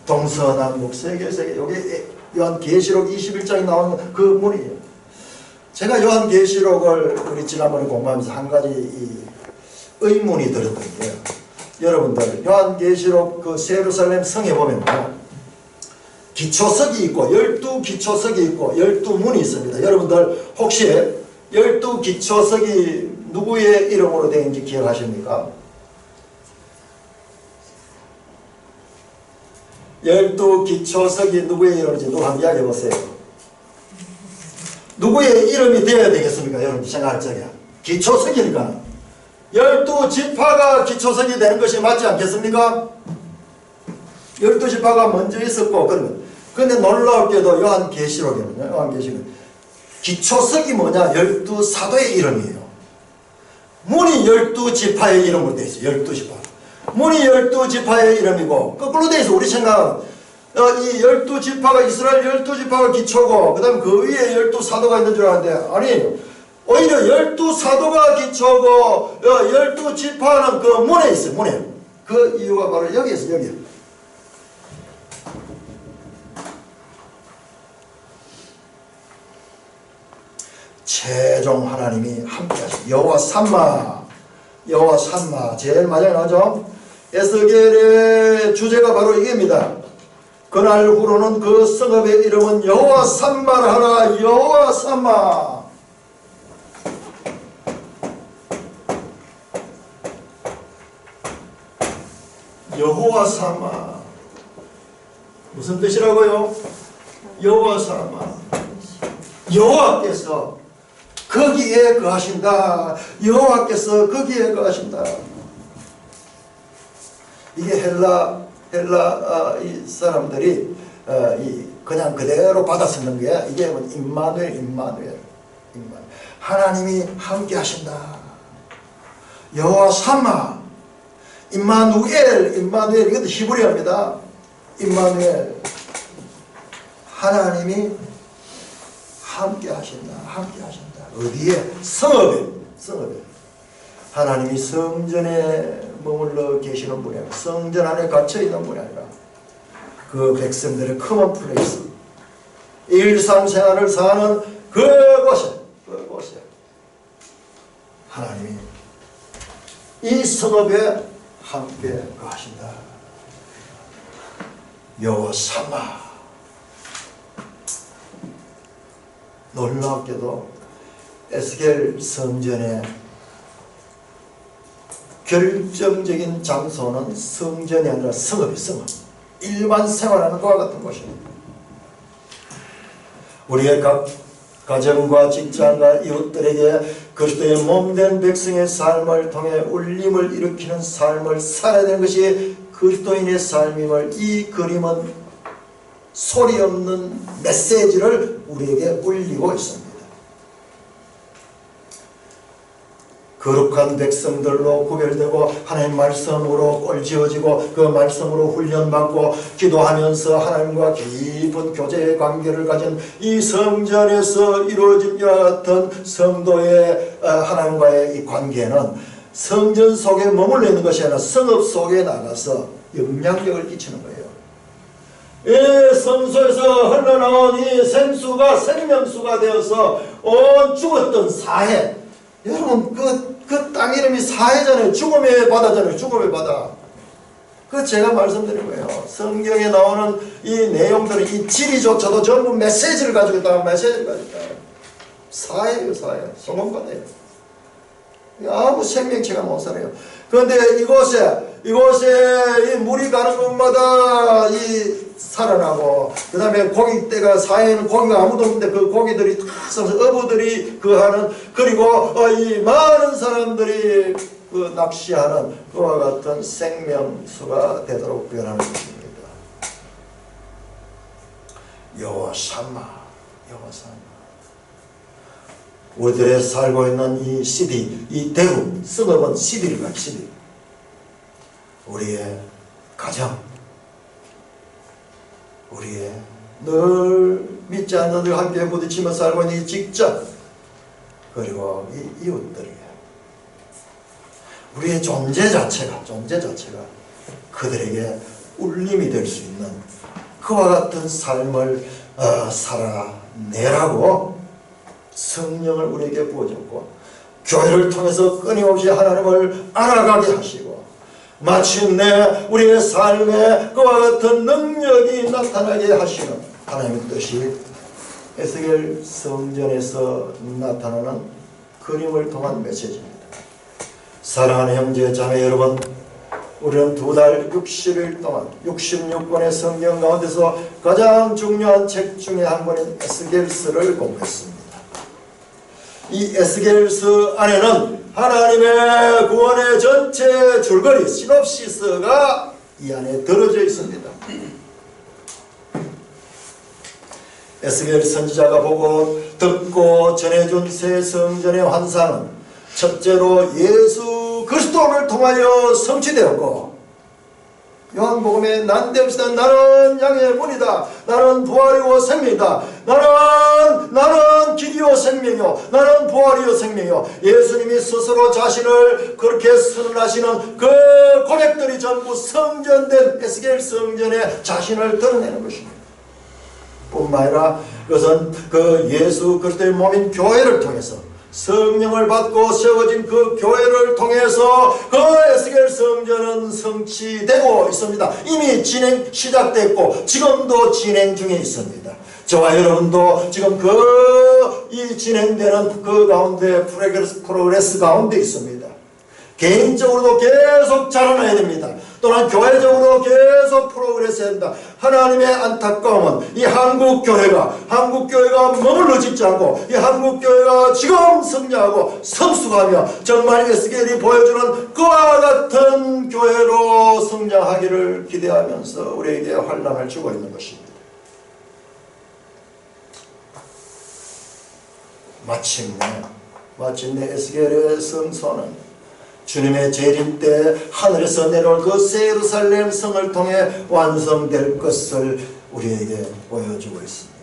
동서남북 세계 여기 요한계시록 21장에 나오는 그 문이에요. 제가 요한계시록을 우리 지난번에 공부하면서 한 가지 이 의문이 들었던 게요. 여러분들 요한계시록 그 예루살렘 성에 보면요, 기초석이 있고 12기초석이 있고 12문이 있습니다. 여러분들 혹시 12기초석이 누구의 이름으로 되어 있는지 기억하십니까? 12기초석이 누구의 이름인지 누구 한번 이야기해 보세요. 누구의 이름이 되어야 되겠습니까? 여러분 생각할 적에 기초석이니까 12지파가 기초석이 되는 것이 맞지 않겠습니까? 12지파가 먼저 있었고 그러면 근데 놀라웠게도 요한계시록에는요, 요한계시록 기초석이 뭐냐? 12사도의 이름이에요. 문이 12지파의 이름으로 되어 있어요. 12지파. 문이 12지파의 이름이고 거꾸로 되어 있어. 우리 생각은 이 12지파가 이스라엘 12지파가 기초고 그 다음 그 위에 12사도가 있는 줄 아는데 아니, 오히려 12사도가 기초고 12지파는 그 문에 있어요. 문에. 그 이유가 바로 여기 있어요. 여기. 최종 하나님이 함께 하시고 여호와 삼마 제일 마지막에 나오죠. 에스겔의 주제가 바로 이게입니다. 그날 후로는 그 성읍의 이름은 여호와 삼마를 하라. 여호와 삼마. 여호와 삼마 무슨 뜻이라고요? 여호와 삼마. 여호와께서 거기에 거하신다. 여호와께서 거기에 거하신다. 이게 헬라 이 사람들이 그냥 그대로 받아 쓰는 게 이게 임마누엘. 하나님이 함께 하신다. 여호와 삼마. 임마누엘 이것도 히브리어입니다. 임마누엘. 하나님이 함께 하신다. 어디에? 성읍에. 하나님이 성전에 머물러 계시는 분이 아니라 성전 안에 갇혀 있는 분이 아니라 그 백성들의 커먼 플레이스, 일상생활을 사는 그곳에 하나님이 이 성읍에 함께 거하신다. 여호와 삼마. 놀랍게도 에스겔 성전의 결정적인 장소는 성전이 아니라 성읍이 일반 생활하는 것과 같은 곳입니다. 우리의 각 가정과 직장과 이웃들에게 그리스도의 몸된 백성의 삶을 통해 울림을 일으키는 삶을 살아야 되는 것이 그리스도인의 삶임을 이 그림은 소리 없는 메시지를 우리에게 울리고 있습니다. 거룩한 백성들로 구별되고 하나님 말씀으로 꼴지어지고 그 말씀으로 훈련받고 기도하면서 하나님과 깊은 교제의 관계를 가진 이 성전에서 이루어진 같은 성도의 하나님과의 이 관계는 성전 속에 머물러 있는 것이 아니라 성읍 속에 나가서 영향력을 끼치는 거예요. 이 성소에서 흘러나온 이 생수가 생명수가 되어서 온 죽었던 사해, 여러분 그 땅 이름이 사해잖아요. 죽음의 바다잖아요. 죽음의 바다. 그 제가 말씀드린 거예요. 성경에 나오는 이 내용들은 이 지리조차도 전부 메시지를 가지고 있다. 사해예요. 사해. 소금바다예요. 아무 생명체가 못 살아요. 그런데 이곳에 이 물이 가는 곳마다 이 살아나고, 그 다음에 고기떼가 사이에는 고기가 아무도 없는데 그 고기들이 다 서서 어부들이 그 하는, 그리고 이 많은 사람들이 그 낚시하는 그와 같은 생명수가 되도록 변하는 것입니다. 여호와사마. 우리들의 살고 있는 이 시디, 이 대구, 쓰업은 시디를 시디. 우리의 가정, 우리의 늘 믿지 않는 늘 함께 부딪히며 살고 있는 이 직장, 그리고 이 이웃들에게 우리의 존재 자체가 그들에게 울림이 될 수 있는 그와 같은 삶을 살아내라고 성령을 우리에게 부어줬고, 교회를 통해서 끊임없이 하나님을 알아가게 하시고, 마침내 우리의 삶에 그와 같은 능력이 나타나게 하시는 하나님의 뜻이 에스겔 성전에서 나타나는 그림을 통한 메시지입니다. 사랑하는 형제 자매 여러분, 우리는 2달 60일 동안 66권의 성경 가운데서 가장 중요한 책 중에 한 권인 에스겔서를 공부했습니다. 이 에스겔서 안에는 하나님의 구원의 전체 줄거리 시놉시스가 이 안에 들어져 있습니다. 에스겔 선지자가 보고 듣고 전해준 새 성전의 환상은 첫째로 예수 그리스도를 통하여 성취되었고, 요한복음에 난데없이 나는 양의 문이다, 나는 부활이요 생명이다, 나는 길이요 생명이요, 나는 부활이요 생명이요, 예수님이 스스로 자신을 그렇게 선언하시는 그 고백들이 전부 성전된 에스겔 성전에 자신을 드러내는 것입니다. 뿐만 아니라 그것은 그 예수 그리스도의 몸인 교회를 통해서 성령을 받고 세워진 그 교회를 통해서 그 에스겔 성전은 성취되고 있습니다. 이미 시작됐고 지금도 진행 중에 있습니다. 저와 여러분도 지금 이 진행되는 그 가운데 프로그레스 가운데 있습니다. 개인적으로도 계속 자라나야 됩니다. 또한 교회적으로 계속 프로그레스해야 된다. 하나님의 안타까움은 이 한국교회가 머물러 짓지 않고 이 한국교회가 지금 성장하고 성숙하며 정말 에스겔이 보여주는 그와 같은 교회로 성장하기를 기대하면서 우리에게 환란을 주고 있는 것입니다. 마침내 에스겔의 성소는 주님의 재림 때 하늘에서 내려올 그 새 예루살렘 성을 통해 완성될 것을 우리에게 보여주고 있습니다.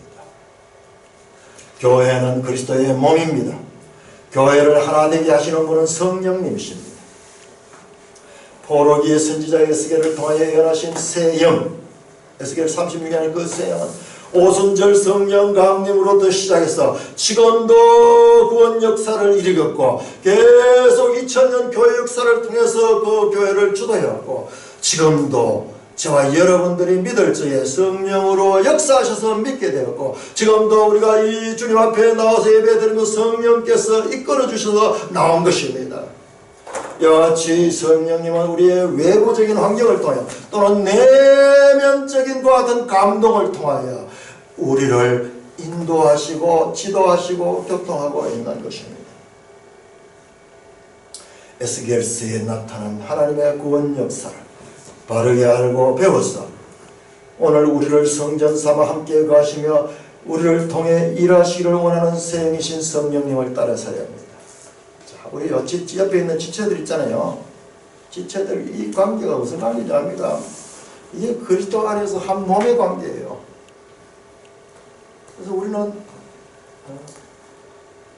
교회는 그리스도의 몸입니다. 교회를 하나 되게 하시는 분은 성령님이십니다. 포로기의 선지자 에스겔을 통하여 예언하신 새 영, 에스겔 36년의 그 새 영은 오순절 성령 강림으로부터 시작해서 지금도 구원 역사를 일으켰고 계속 2000년 교회 역사를 통해서 그 교회를 주도해왔고 지금도 저와 여러분들이 믿을 적에 성령으로 역사하셔서 믿게 되었고 지금도 우리가 이 주님 앞에 나와서 예배드리면 성령께서 이끌어 주셔서 나온 것입니다. 이와 같이 성령님은 우리의 외부적인 환경을 통하여 또는 내면적인 그와 같은 감동을 통하여 우리를 인도하시고 지도하시고 교통하고 있는 것입니다. 에스겔서에 나타난 하나님의 구원 역사를 바르게 알고 배워서 오늘 우리를 성전 삼아 함께 가시며 우리를 통해 일하시기를 원하는 성령이신 성령님을 따라 살아야 합니다. 자, 우리 옆에 있는 지체들 있잖아요. 지체들 이 관계가 무슨 관계인지 압니까? 이게 그리스도 안에서 한 몸의 관계예요. 그래서 우리는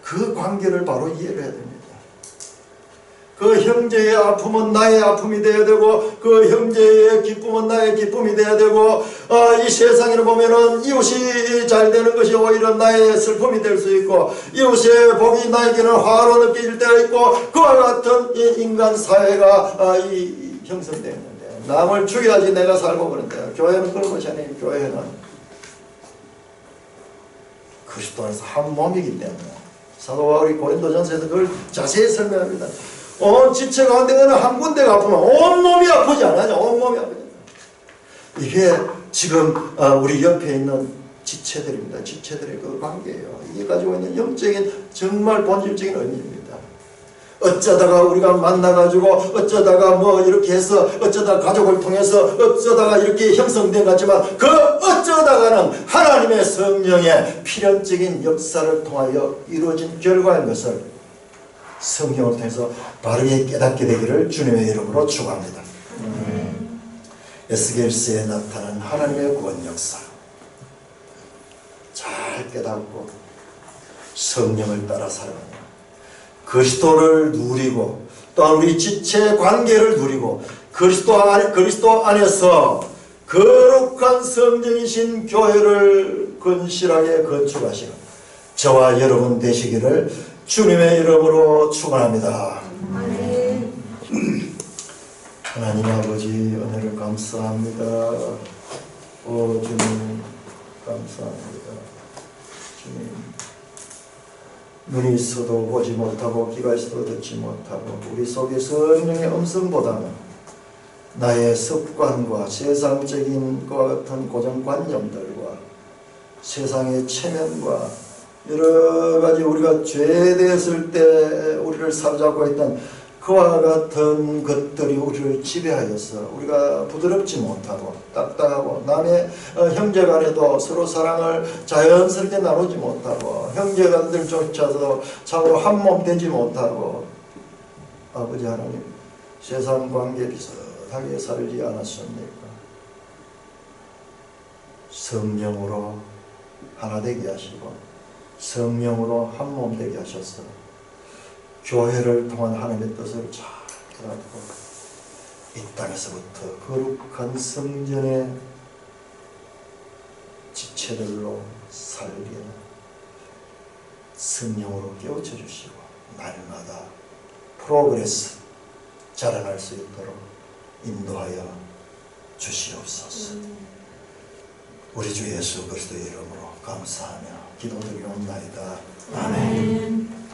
그 관계를 바로 이해를 해야 됩니다. 그 형제의 아픔은 나의 아픔이 되어야 되고 그 형제의 기쁨은 나의 기쁨이 되어야 되고 이 세상에는 보면은 이웃이 잘 되는 것이 오히려 나의 슬픔이 될 수 있고 이웃의 복이 나에게는 화로 느껴질 때가 있고 그와 같은 이 인간 사회가 형성되어 있는데 남을 죽여야지 내가 살고 그런데 교회는 그런 것이 아니에요. 교회는 그리스도 안에서 한 몸이기 때문에 사도 바울이 고린도전서에서 그걸 자세히 설명합니다. 지체 가운데 어느 한 군데가 아프면 온몸이 아프지 않아요? 온몸이 아프지. 이게 지금 우리 옆에 있는 지체들입니다. 지체들의 그 관계예요. 이게 가지고 있는 영적인 정말 본질적인 의미입니다. 어쩌다가 우리가 만나가지고 어쩌다가 뭐 이렇게 해서 어쩌다 가족을 통해서 어쩌다가 이렇게 형성된 것 같지만 그 어쩌다가는 하나님의 성령의 필연적인 역사를 통하여 이루어진 결과인 것을 성령을 통해서 바르게 깨닫게 되기를 주님의 이름으로 축원합니다. 에스겔서에 나타난 하나님의 구원 역사 잘 깨닫고 성령을 따라 살아가는 그리스도를 누리고 또한 우리 지체 관계를 누리고 그리스도 안에서 거룩한 성전이신 교회를 건실하게 건축하시는 저와 여러분 되시기를 주님의 이름으로 축원합니다. 하나님 아버지 은혜를 감사합니다. 주님 감사합니다. 주님 눈이 있어도 보지 못하고 귀가 있어도 듣지 못하고 우리 속에 성령의 음성보다는 나의 습관과 세상적인 것과 같은 고정관념들과 세상의 체면과 여러가지 우리가 죄에 대했을 때 우리를 사로잡고 있던 그와 같은 것들이 우리를 지배하여서 우리가 부드럽지 못하고 딱딱하고 남의 형제간에도 서로 사랑을 자연스럽게 나누지 못하고 형제간들조차도 서로 한몸 되지 못하고 아버지 하나님 세상 관계 비슷하게 살지 않았습니까? 성령으로 하나 되게 하시고 성령으로 한몸 되게 하셔서 교회를 통한 하나님의 뜻을 잘 깨닫고 이 땅에서부터 거룩한 성전의 지체들로 살게 성령으로 깨우쳐 주시고 날마다 프로그레스 자라날 수 있도록 인도하여 주시옵소서. 우리 주 예수 그리스도의 이름으로 감사하며 기도드리옵나이다. 아멘.